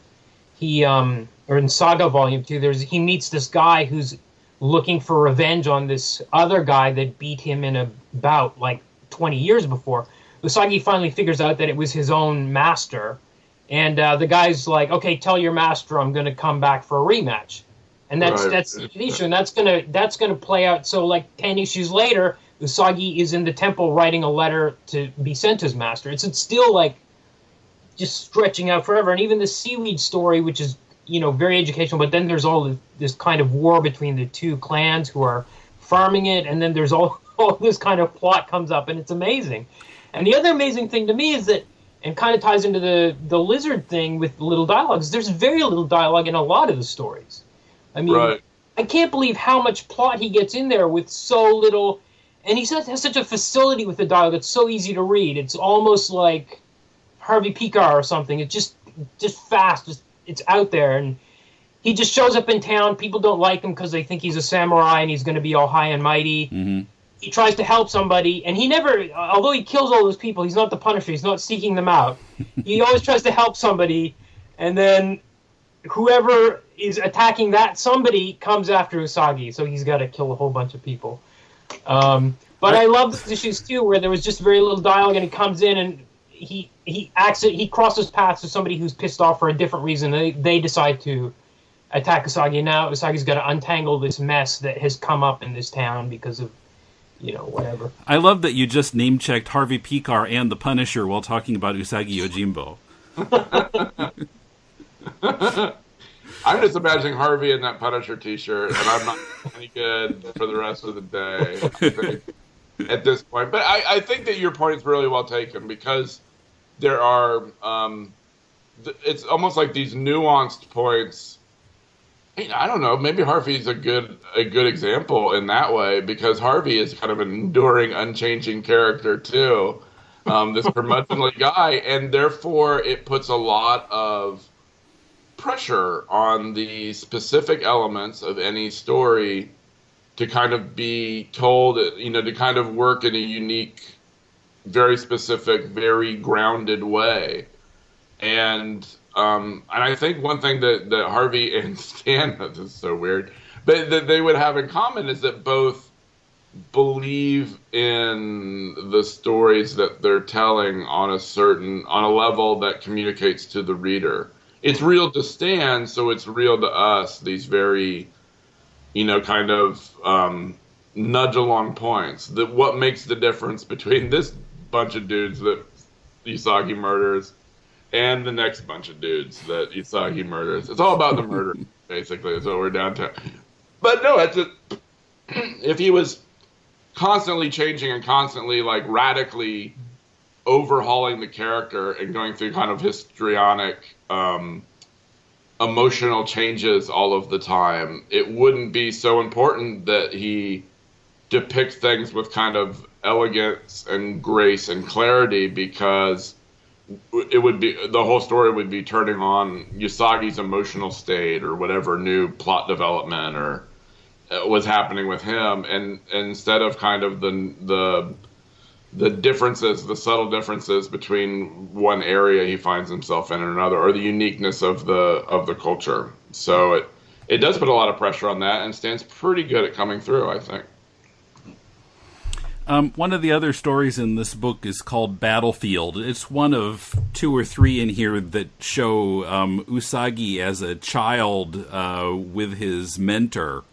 or in Saga Volume 2, he meets this guy who's looking for revenge on this other guy that beat him in a bout like 20 years before. Usagi finally figures out that it was his own master, and the guy's like, "Okay, tell your master I'm going to come back for a rematch." And that's the issue, and that's gonna play out. So like 10 issues later, Usagi is in the temple writing a letter to be sent to his master. It's still like just stretching out forever. And even the seaweed story, which is, very educational, but then there's all this kind of war between the two clans who are farming it, and then there's all this kind of plot comes up, and it's amazing. And the other amazing thing to me is that, and kind of ties into the lizard thing with little dialogues, there's very little dialogue in a lot of the stories. I mean, right. I can't believe how much plot he gets in there with so little, and he has such a facility with the dialogue. It's so easy to read. It's almost like Harvey Pekar or something. It's just fast. It's out there, and he just shows up in town. People don't like him because they think he's a samurai and he's going to be all high and mighty. Mm-hmm. He tries to help somebody, and he never, although he kills all those people, he's not the Punisher. He's not seeking them out. He always tries to help somebody, and then whoever is attacking that somebody comes after Usagi, so he's got to kill a whole bunch of people. But I love those issues, too, where there was just very little dialogue, and he comes in, and he crosses paths with somebody who's pissed off for a different reason. They decide to attack Usagi, and now Usagi's got to untangle this mess that has come up in this town because of, whatever. I love that you just name-checked Harvey Pekar and the Punisher while talking about Usagi Yojimbo. I'm just imagining Harvey in that Punisher t-shirt, and I'm not any good for the rest of the day, I think, at this point. But I think that your point is really well taken, because there are, it's almost like these nuanced points. I don't know, maybe Harvey's a good example in that way, because Harvey is kind of an enduring, unchanging character too, this curmudgeonly guy, and therefore it puts a lot of pressure on the specific elements of any story to kind of be told, to kind of work in a unique, very specific, very grounded way. And I think one thing that Harvey and Stan, this is so weird, but that they would have in common is that both believe in the stories that they're telling on a level that communicates to the reader. It's real to Stan, so it's real to us, these very, kind of nudge along points. What makes the difference between this bunch of dudes that Usagi murders and the next bunch of dudes that Usagi murders. It's all about the murder, basically, is what we're down to. But no, if he was constantly changing and constantly, radically overhauling the character and going through kind of histrionic, emotional changes all of the time, it wouldn't be so important that he depict things with kind of elegance and grace and clarity, because it would be, the whole story would be turning on Usagi's emotional state or whatever new plot development or was happening with him, and instead of kind of the differences, the subtle differences between one area he finds himself in and another, or the uniqueness of the culture. So it does put a lot of pressure on that, and Stan's pretty good at coming through, I think. One of the other stories in this book is called Battlefield. It's one of 2 or 3 in here that show Usagi as a child with his mentor.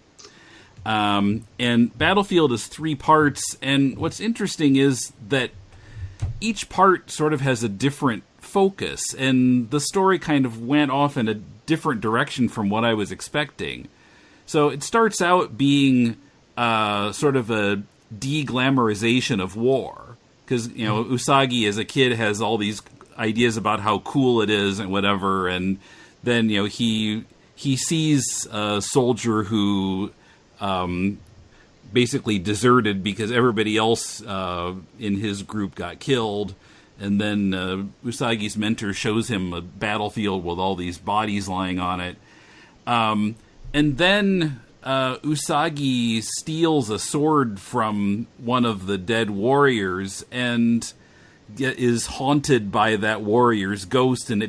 And Battlefield is 3 parts, and what's interesting is that each part sort of has a different focus, and the story kind of went off in a different direction from what I was expecting. So it starts out being sort of a de-glamorization of war, because Usagi as a kid has all these ideas about how cool it is and whatever, and then he sees a soldier who basically deserted because everybody else in his group got killed, and then Usagi's mentor shows him a battlefield with all these bodies lying on it, and then Usagi steals a sword from one of the dead warriors and is haunted by that warrior's ghost, and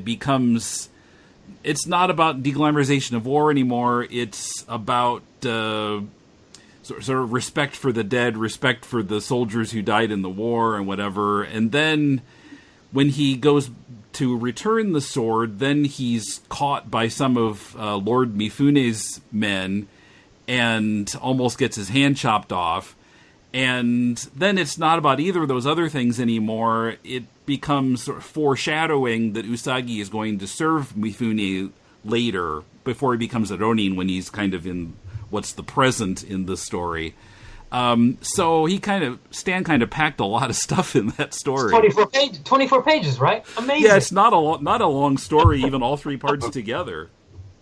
it's not about deglamorization of war anymore. It's about sort of respect for the dead, respect for the soldiers who died in the war and whatever. And then when he goes to return the sword, then he's caught by some of Lord Mifune's men and almost gets his hand chopped off. And then it's not about either of those other things anymore. It becomes sort of foreshadowing that Usagi is going to serve Mifune later, before he becomes a Ronin, when he's kind of in what's the present in the story. So Stan kind of packed a lot of stuff in that story. 24 pages, right? Amazing. Yeah, it's not a long story, even all three parts together.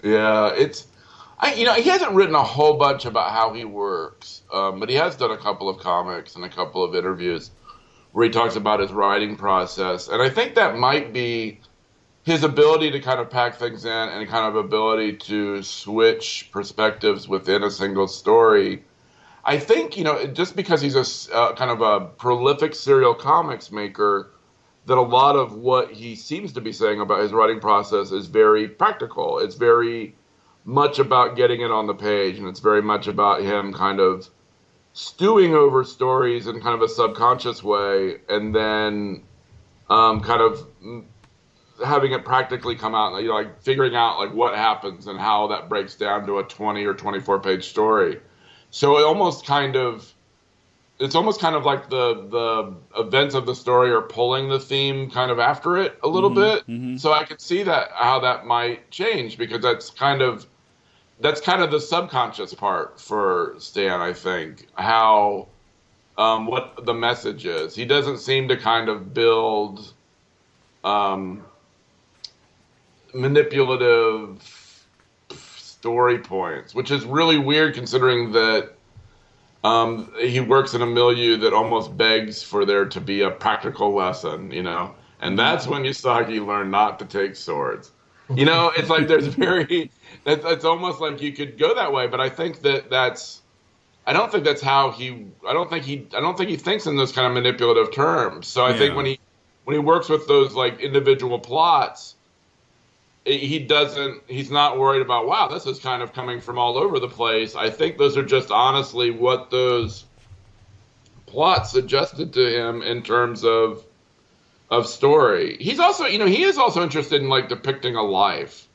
Yeah, he hasn't written a whole bunch about how he works, but he has done a couple of comics and a couple of interviews where he talks about his writing process. And I think that might be his ability to kind of pack things in and kind of ability to switch perspectives within a single story. I think, just because he's a kind of a prolific serial comics maker, that a lot of what he seems to be saying about his writing process is very practical. It's very much about getting it on the page, and it's very much about him kind of stewing over stories in kind of a subconscious way, and then kind of having it practically come out, like figuring out like what happens and how that breaks down to a 20 or 24 page story. So it's almost kind of like the events of the story are pulling the theme kind of after it a little bit. Mm-hmm. So I could see how that might change, because that's kind of the subconscious part for Stan, I think, how what the message is. He doesn't seem to kind of build manipulative story points, which is really weird considering that he works in a milieu that almost begs for there to be a practical lesson, and that's when Usagi learned not to take swords. It's like there's it's almost like you could go that way, but I think I don't think he thinks in those kind of manipulative terms. So I think when he works with those like individual plots, he's not worried about, wow, this is kind of coming from all over the place. I think those are just honestly what those plots suggested to him in terms of story. He's also, he is also interested in like depicting a life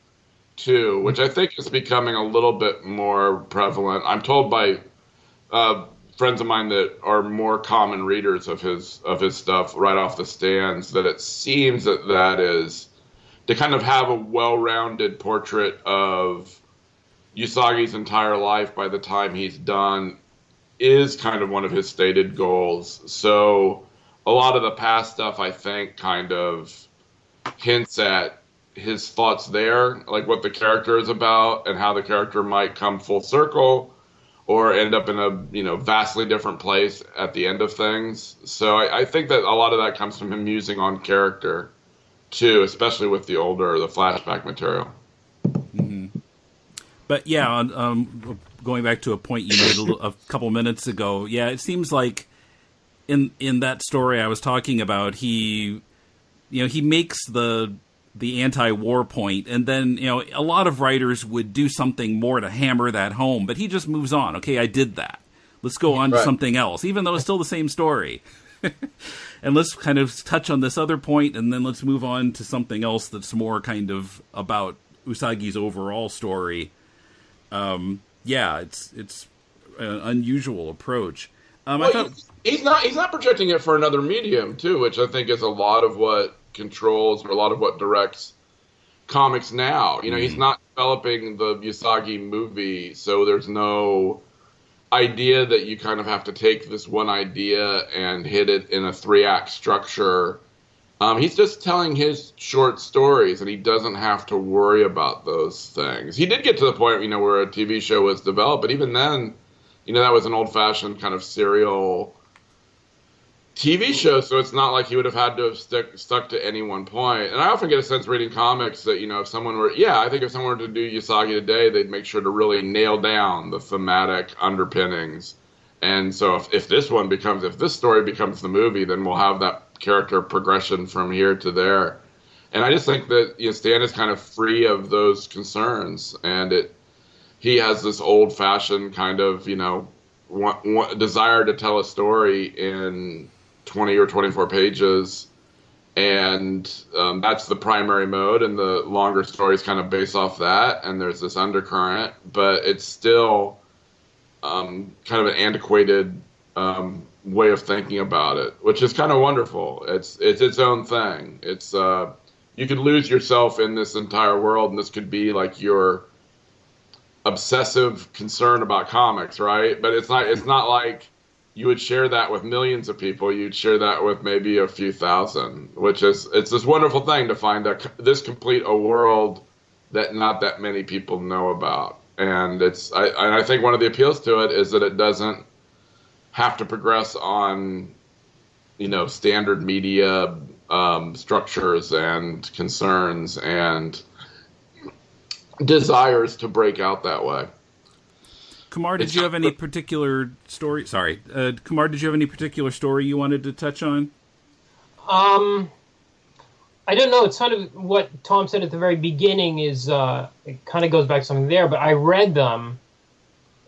too, which I think is becoming a little bit more prevalent. I'm told by friends of mine that are more common readers of his stuff right off the stands that it seems that is to kind of have a well-rounded portrait of Usagi's entire life by the time he's done is kind of one of his stated goals. So a lot of the past stuff, I think, kind of hints at his thoughts there, like what the character is about and how the character might come full circle or end up in a vastly different place at the end of things. So I think that a lot of that comes from him musing on character too, especially with the flashback material. Mm-hmm. But yeah, going back to a point you made a couple minutes ago, yeah, it seems like in that story I was talking about, he makes the anti-war point, and then a lot of writers would do something more to hammer that home, but he just moves on. Okay, I did that. Let's go on to something else, even though it's still the same story. And let's kind of touch on this other point, and then let's move on to something else that's more kind of about Usagi's overall story. It's an unusual approach. He's not projecting it for another medium too, which I think is a lot of what controls or a lot of what directs comics now. He's not developing the Usagi movie, so there's no idea that you kind of have to take this one idea and hit it in a 3-act structure. He's just telling his short stories, and he doesn't have to worry about those things. He did get to the point, where a TV show was developed, but even then, that was an old-fashioned kind of serial TV show, so it's not like he would have had to have stuck to any one point. And I often get a sense reading comics that, if someone were to do Usagi today, they'd make sure to really nail down the thematic underpinnings. And so if this story becomes the movie, then we'll have that character progression from here to there. And I just think that Stan is kind of free of those concerns, and he has this old-fashioned kind of, desire to tell a story in 20 or 24 pages, and that's the primary mode, and the longer stories kind of base off that, and there's this undercurrent, but it's still kind of an antiquated way of thinking about it, which is kind of wonderful. It's its own thing. It's you could lose yourself in this entire world, and this could be like your obsessive concern about comics, right? But it's not like you would share that with millions of people. You'd share that with maybe a few thousand, it's this wonderful thing to find this complete a world that not that many people know about. And I think one of the appeals to it is that it doesn't have to progress on, standard media structures and concerns and desires to break out that way. Kumar, did you have any particular story? Sorry, Kumar, did you have any particular story you wanted to touch on? I don't know. It's kind of what Tom said at the very beginning is it kind of goes back to something there. But I read them,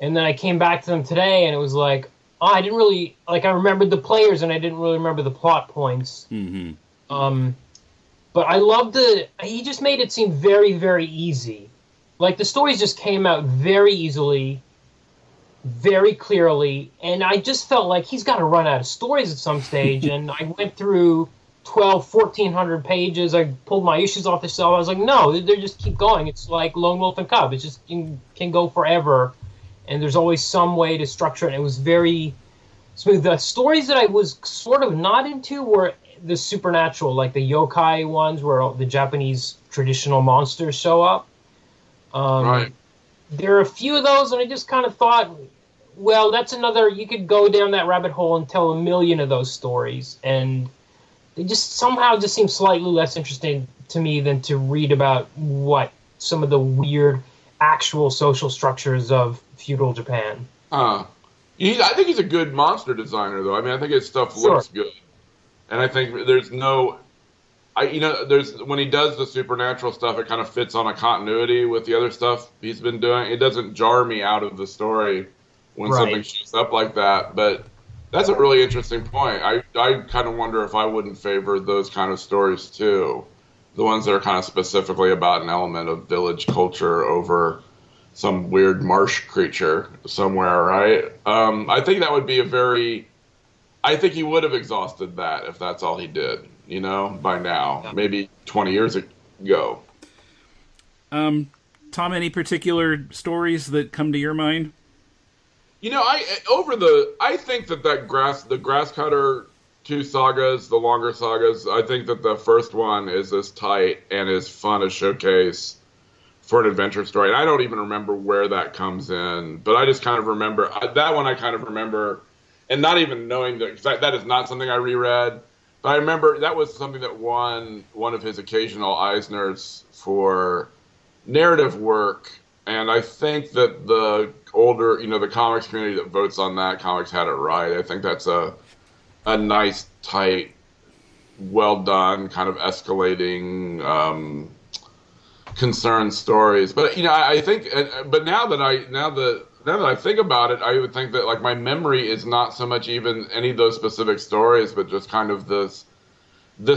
and then I came back to them today, and it was like, oh, I didn't really I remembered the players, and I didn't really remember the plot points. Mm-hmm. But I loved he just made it seem very, very easy. Like the stories just came out very easily, very clearly, and I just felt like he's got to run out of stories at some stage. And I went through 1,400 pages. I pulled my issues off the shelf. I was like, no, they just keep going. It's like Lone Wolf and Cub. It just can go forever, and there's always some way to structure it. And it was very smooth. The stories that I was sort of not into were the supernatural, like the yokai ones where all the Japanese traditional monsters show up. Right. There are a few of those, and I just kind of thought, well, that's another, you could go down that rabbit hole and tell a million of those stories, and they just somehow just seem slightly less interesting to me than to read about what some of the weird actual social structures of feudal Japan. I think he's a good monster designer, though. I mean, I think his stuff looks good. And I think there's when he does the supernatural stuff, it kind of fits on a continuity with the other stuff he's been doing. It doesn't jar me out of the story when something shows up like that. But that's a really interesting point. I kind of wonder if I wouldn't favor those kind of stories too. The ones that are kind of specifically about an element of village culture over some weird marsh creature somewhere, right? I think that would be I think he would have exhausted that if that's all he did, by now, maybe 20 years ago. Tom, any particular stories that come to your mind? I think that the Grass Cutter 2 sagas, the longer sagas, I think that the first one is as tight and as fun a showcase for an adventure story. And I don't even remember where that comes in, but I just kind of remember that one. I kind of remember, and not even knowing that is not something I reread, but I remember that was something that won one of his occasional Eisners for narrative work. And I think that the older, the comics community that votes on that, Comics Had It Right. I think that's a nice, tight, well done, kind of escalating, concerned stories. But I think, but now that I think about it, I would think that like my memory is not so much even any of those specific stories, but just kind of this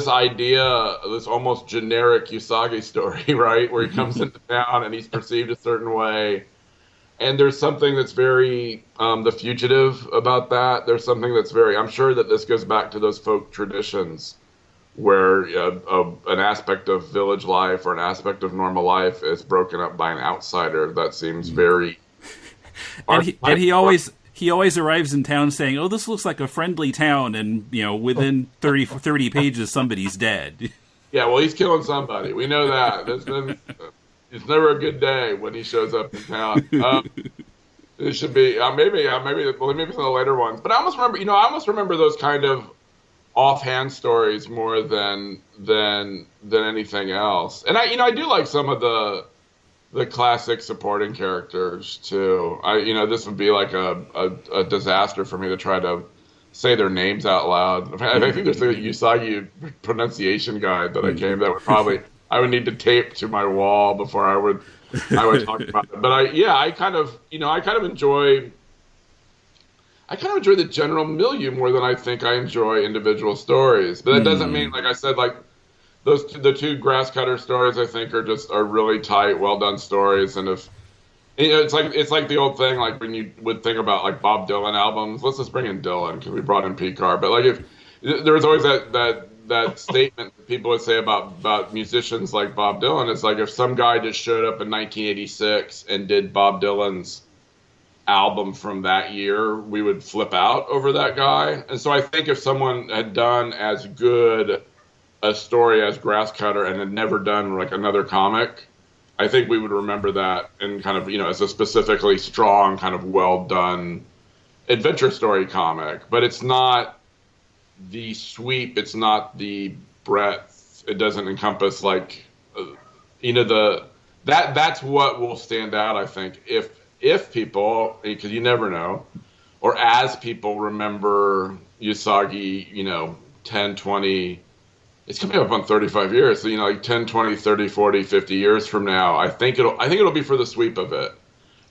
idea, this almost generic Usagi story, right, where he comes into town and he's perceived a certain way. And there's something that's very The Fugitive about that. There's something that's I'm sure that this goes back to those folk traditions where an aspect of village life or an aspect of normal life is broken up by an outsider. That seems very... and he always arrives in town saying, "Oh, this looks like a friendly town," and within 30 pages, somebody's dead. Yeah, well, he's killing somebody. We know that. It's never a good day when he shows up in town. It should be maybe some of the later ones. But I almost remember those kind of offhand stories more than anything else. And I do like some of the classic supporting characters too. This would be like a disaster for me to try to say their names out loud. I think there's a Usagi pronunciation guide that I would need to tape to my wall before I would talk about it. But I kind of enjoy the general milieu more than I think I enjoy individual stories. But that doesn't mean, like I said, like the 2 Grass Cutter stories I think are really tight, well done stories. And It's like the old thing, like when you would think about like Bob Dylan albums. Let's just bring in Dylan because we brought in Picard. But like if there was always that statement that people would say about musicians like Bob Dylan. It's like if some guy just showed up in 1986 and did Bob Dylan's album from that year, we would flip out over that guy. And so I think if someone had done as good a story as Grasscutter and had never done like another comic, I think we would remember that and kind of, as a specifically strong, kind of well done adventure story comic. But it's not the sweep, it's not the breadth. It doesn't encompass like, that's what will stand out. I think if people, because you never know, or as people remember Usagi, 10, 20. It's coming up on 35 years. So, like 10, 20, 30, 40, 50 years from now, I think it'll be for the sweep of it.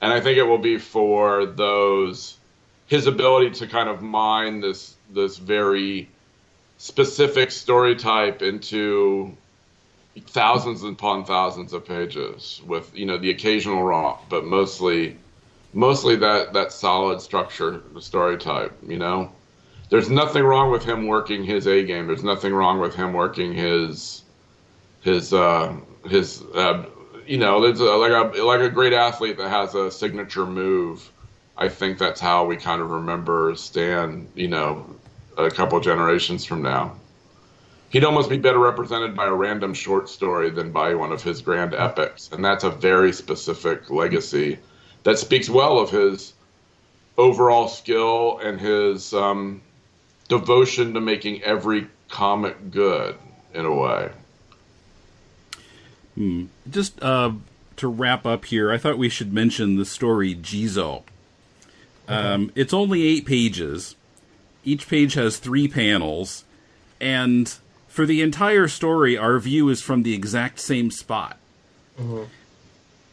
And I think it will be for his ability to kind of mine this very specific story type into thousands upon thousands of pages with, the occasional romp, but mostly that solid structure, the story type, There's nothing wrong with him working his A game. There's nothing wrong with him working his like a great athlete that has a signature move. I think that's how we kind of remember Stan, a couple generations from now. He'd almost be better represented by a random short story than by one of his grand epics. And that's a very specific legacy that speaks well of his overall skill and his devotion to making every comic good, in a way. Just to wrap up here, I thought we should mention the story Jizo. It's only 8 pages. Each page has 3 panels. And for the entire story, our view is from the exact same spot.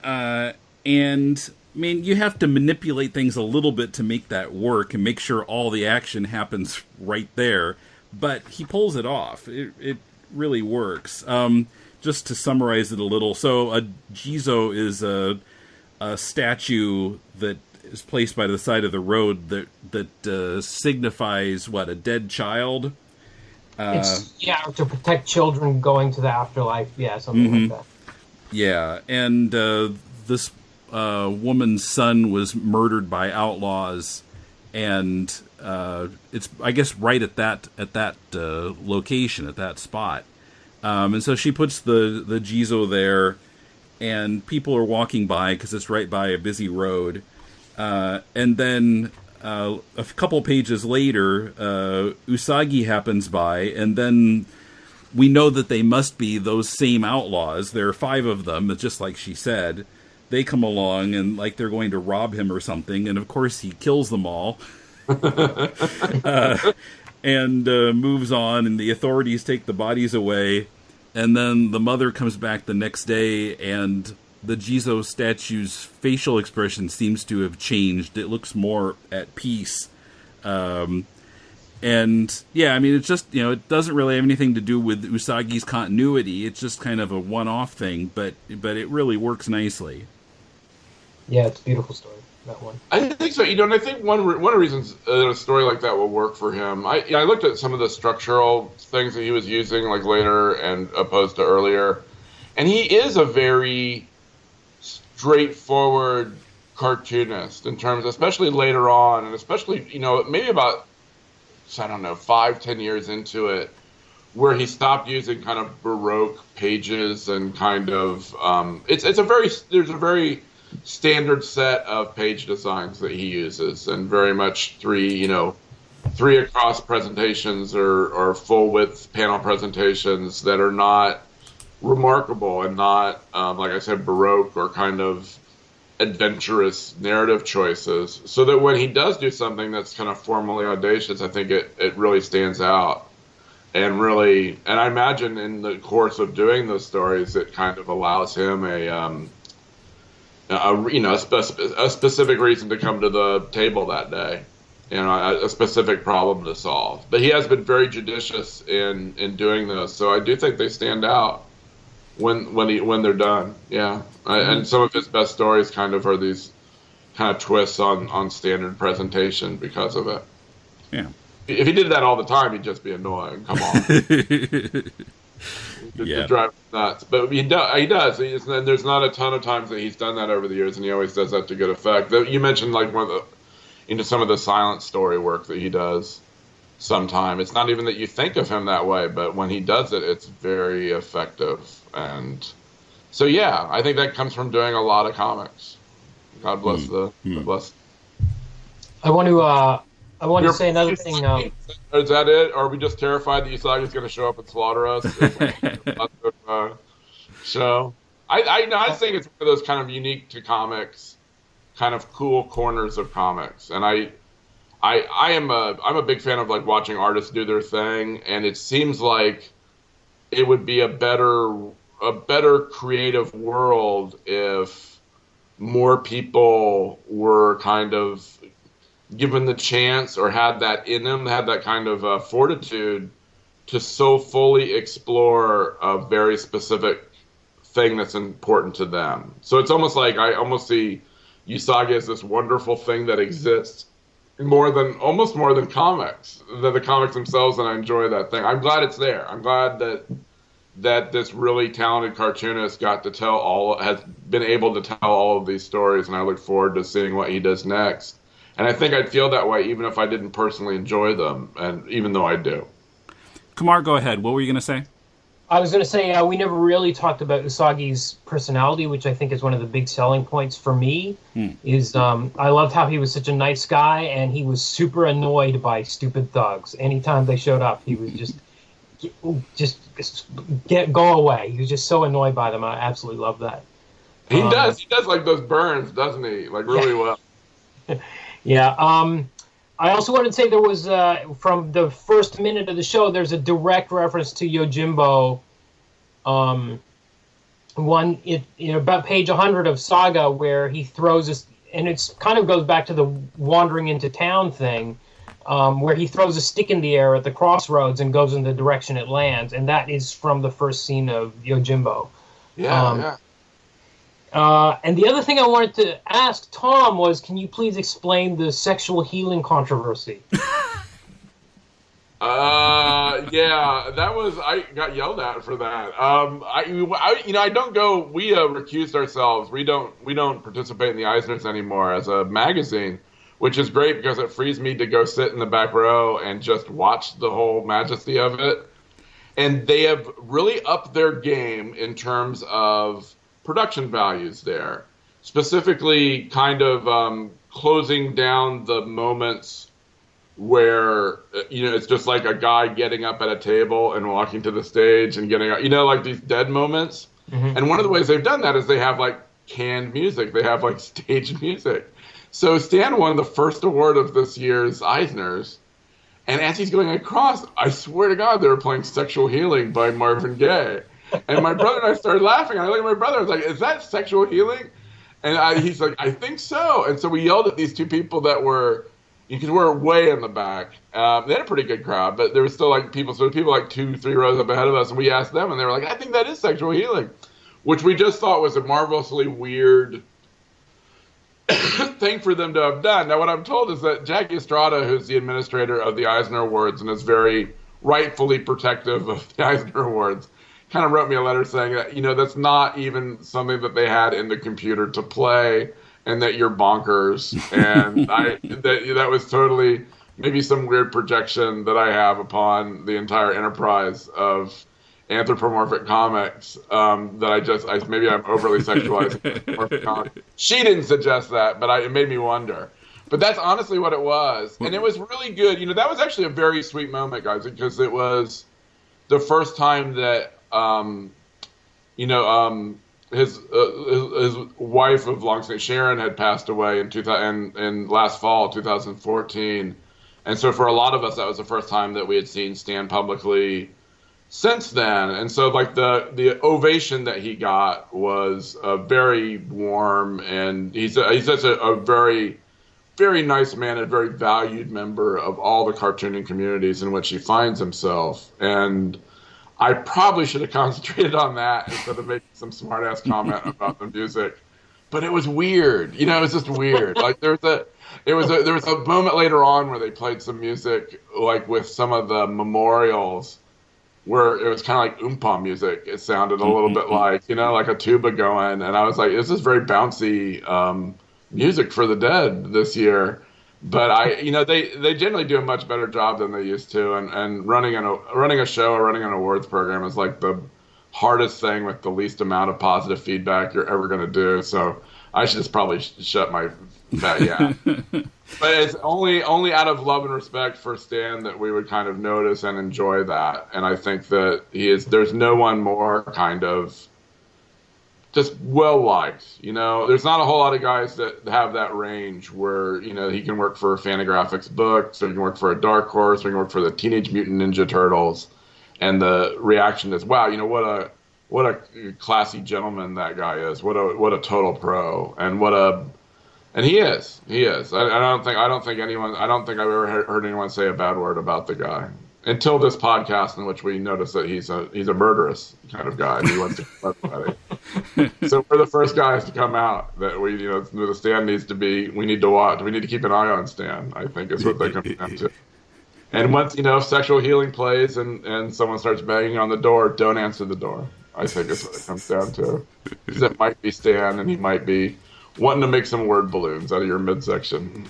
And I mean, you have to manipulate things a little bit to make that work and make sure all the action happens right there. But he pulls it off. It really works. Just to summarize it a little, so a Jizo is a statue that is placed by the side of the road that signifies, a dead child? It's, to protect children going to the afterlife. Yeah, something like that. Yeah, and this woman's son was murdered by outlaws, and it's, I guess, right at that location, at that spot. And so she puts the Jizo there, and people are walking by because it's right by a busy road. And then a couple pages later, Usagi happens by, and then we know that they must be those same outlaws. There are 5 of them, just like she said. They come along and like they're going to rob him or something, and of course he kills them all. And moves on, and the authorities take the bodies away. And then the mother comes back the next day, and the Jizo statue's facial expression seems to have changed. It looks more at peace. And yeah, I mean, it's just, it doesn't really have anything to do with Usagi's continuity. It's just kind of a one-off thing, but it really works nicely. Yeah, it's a beautiful story, that one. I think so. And I think one of the reasons a story like that will work for him, I looked at some of the structural things that he was using, like later and opposed to earlier, and he is a very straightforward cartoonist in terms, especially later on, and especially, maybe about, 5-10 years into it, where he stopped using kind of Baroque pages and kind of, there's a very standard set of page designs that he uses, and very much 3 across presentations or full width panel presentations that are not remarkable and not, like I said, Baroque or kind of adventurous narrative choices, so that when he does do something that's kind of formally audacious, I think it really stands out. And I imagine in the course of doing those stories, it kind of allows him a specific reason to come to the table that day, a specific problem to solve. But he has been very judicious in doing those, so I do think they stand out. when they're done. Yeah, and some of his best stories kind of are these kind of twists on standard presentation because of it. Yeah. If he did that all the time, he'd just be annoying. Come on. Yeah. Drive nuts. But he does. And there's not a ton of times that he's done that over the years, and he always does that to good effect. You mentioned like some of the silent story work that he does sometime. It's not even that you think of him that way, but when he does it, it's very effective. And so, yeah, I think that comes from doing a lot of comics. God bless bless. I want to say another thing. Is that it? Or are we just terrified that Usagi's going to show up and slaughter us? Show. I think it's one of those kind of unique to comics, kind of cool corners of comics, and I'm a big fan of like watching artists do their thing, and it seems like it would be a better creative world if more people were kind of given the chance or had that in them, had that kind of fortitude to so fully explore a very specific thing that's important to them. So it's almost like I almost see Usagi as this wonderful thing that exists almost more than comics, than the comics themselves, and I enjoy that thing. I'm glad it's there. I'm glad that this really talented cartoonist has been able to tell all of these stories, and I look forward to seeing what he does next. And I think I'd feel that way even if I didn't personally enjoy them, and even though I do. Kumar, go ahead. What were you going to say? I was going to say we never really talked about Usagi's personality, which I think is one of the big selling points for me. I loved how he was such a nice guy, and he was super annoyed by stupid thugs. Anytime they showed up, he was just go away. He was just so annoyed by them. I absolutely love that. He does like those burns, doesn't he? Like really well. Yeah. I also wanted to say there was, from the first minute of the show, there's a direct reference to Yojimbo. About page 100 of Saga, where he throws this, and it's kind of goes back to the wandering into town thing, where he throws a stick in the air at the crossroads and goes in the direction it lands, and that is from the first scene of Yojimbo. Yeah. And the other thing I wanted to ask Tom was, can you please explain the sexual healing controversy? I got yelled at for that. I don't go. We recused ourselves. We don't participate in the Eisners anymore as a magazine, which is great because it frees me to go sit in the back row and just watch the whole majesty of it. And they have really upped their game in terms of production values there, specifically kind of closing down the moments where it's just like a guy getting up at a table and walking to the stage and getting up, like these dead moments. Mm-hmm. And one of the ways they've done that is they have like canned music, they have like stage music. So Stan won the first award of this year's Eisners, and as he's going across, I swear to God, they were playing "Sexual Healing" by Marvin Gaye. And my brother and I started laughing. I looked at my brother. I was like, "Is that sexual healing?" And he's like, "I think so." And so we yelled at these two people that were way in the back. They had a pretty good crowd, but there was still like people like 2-3 rows up ahead of us. And we asked them, and they were like, "I think that is sexual healing," which we just thought was a marvelously weird thing for them to have done. Now, what I'm told is that Jackie Estrada, who's the administrator of the Eisner Awards and is very rightfully protective of the Eisner Awards, kind of wrote me a letter saying that, that's not even something that they had in the computer to play, and that you're bonkers. And that was totally maybe some weird projection that I have upon the entire enterprise of anthropomorphic comics, that maybe I'm overly sexualizing anthropomorphic comics. She didn't suggest that, but it made me wonder. But that's honestly what it was. And it was really good. That was actually a very sweet moment, guys, because it was the first time that his wife of long stay, Sharon, had passed away in last fall, 2014, and so for a lot of us, that was the first time that we had seen Stan publicly since then. And so, like the ovation that he got was very warm, and he's such a very, very nice man, a very valued member of all the cartooning communities in which he finds himself, and I probably should have concentrated on that instead of making some smart-ass comment about the music. But it was weird. You know, it was just weird. Like there was a moment later on where they played some music, like with some of the memorials, where it was kind of like oompa music. It sounded a little bit like, you know, like a tuba going. And I was like, this is very bouncy music for the dead this year. But they generally do a much better job than they used to. And running a show or running an awards program is like the hardest thing with the least amount of positive feedback you're ever going to do. So I should just probably shut my mouth. Yeah. But it's only out of love and respect for Stan that we would kind of notice and enjoy that. And I think that there's no one more kind of just well liked. You know, there's not a whole lot of guys that have that range where, you know, he can work for Fantagraphics books, or he can work for a Dark Horse, or he can work for the Teenage Mutant Ninja Turtles. And the reaction is, wow, you know, what a classy gentleman that guy is. What a total pro. And he is. I don't think I've ever heard anyone say a bad word about the guy until this podcast, in which we notice that he's a murderous kind of guy. He wants to kill everybody. So we're the first guys to come out that the Stan needs to be. We need to watch. We need to keep an eye on Stan, I think is what they come down to. And once, Sexual Healing plays and someone starts banging on the door, don't answer the door. I think is what it comes down to. Because it might be Stan, and he might be wanting to make some word balloons out of your midsection.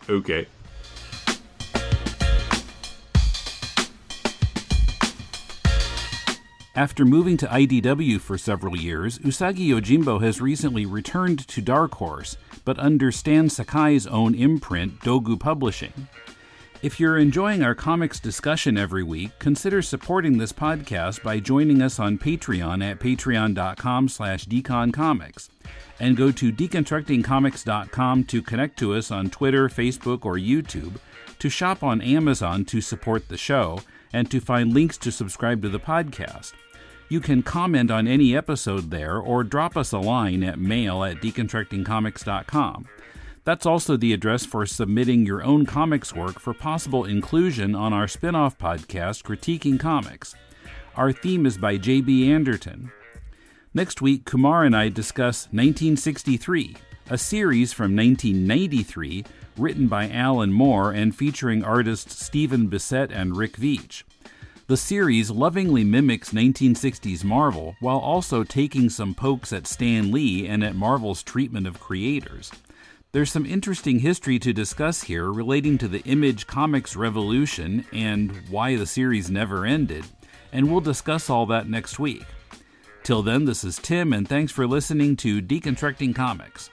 Okay. After moving to IDW for several years, Usagi Yojimbo has recently returned to Dark Horse, but under Stan Sakai's own imprint, Dogu Publishing. If you're enjoying our comics discussion every week, consider supporting this podcast by joining us on Patreon at patreon.com/deconcomics. And go to deconstructingcomics.com to connect to us on Twitter, Facebook, or YouTube, to shop on Amazon to support the show, and to find links to subscribe to the podcast. You can comment on any episode there, or drop us a line at mail@deconstructingcomics.com. That's also the address for submitting your own comics work for possible inclusion on our spin-off podcast, Critiquing Comics. Our theme is by J.B. Anderton. Next week, Kumar and I discuss 1963, a series from 1993 written by Alan Moore and featuring artists Stephen Bissett and Rick Veitch. The series lovingly mimics 1960s Marvel while also taking some pokes at Stan Lee and at Marvel's treatment of creators. There's some interesting history to discuss here relating to the Image Comics revolution and why the series never ended, and we'll discuss all that next week. Till then, this is Tim, and thanks for listening to Deconstructing Comics.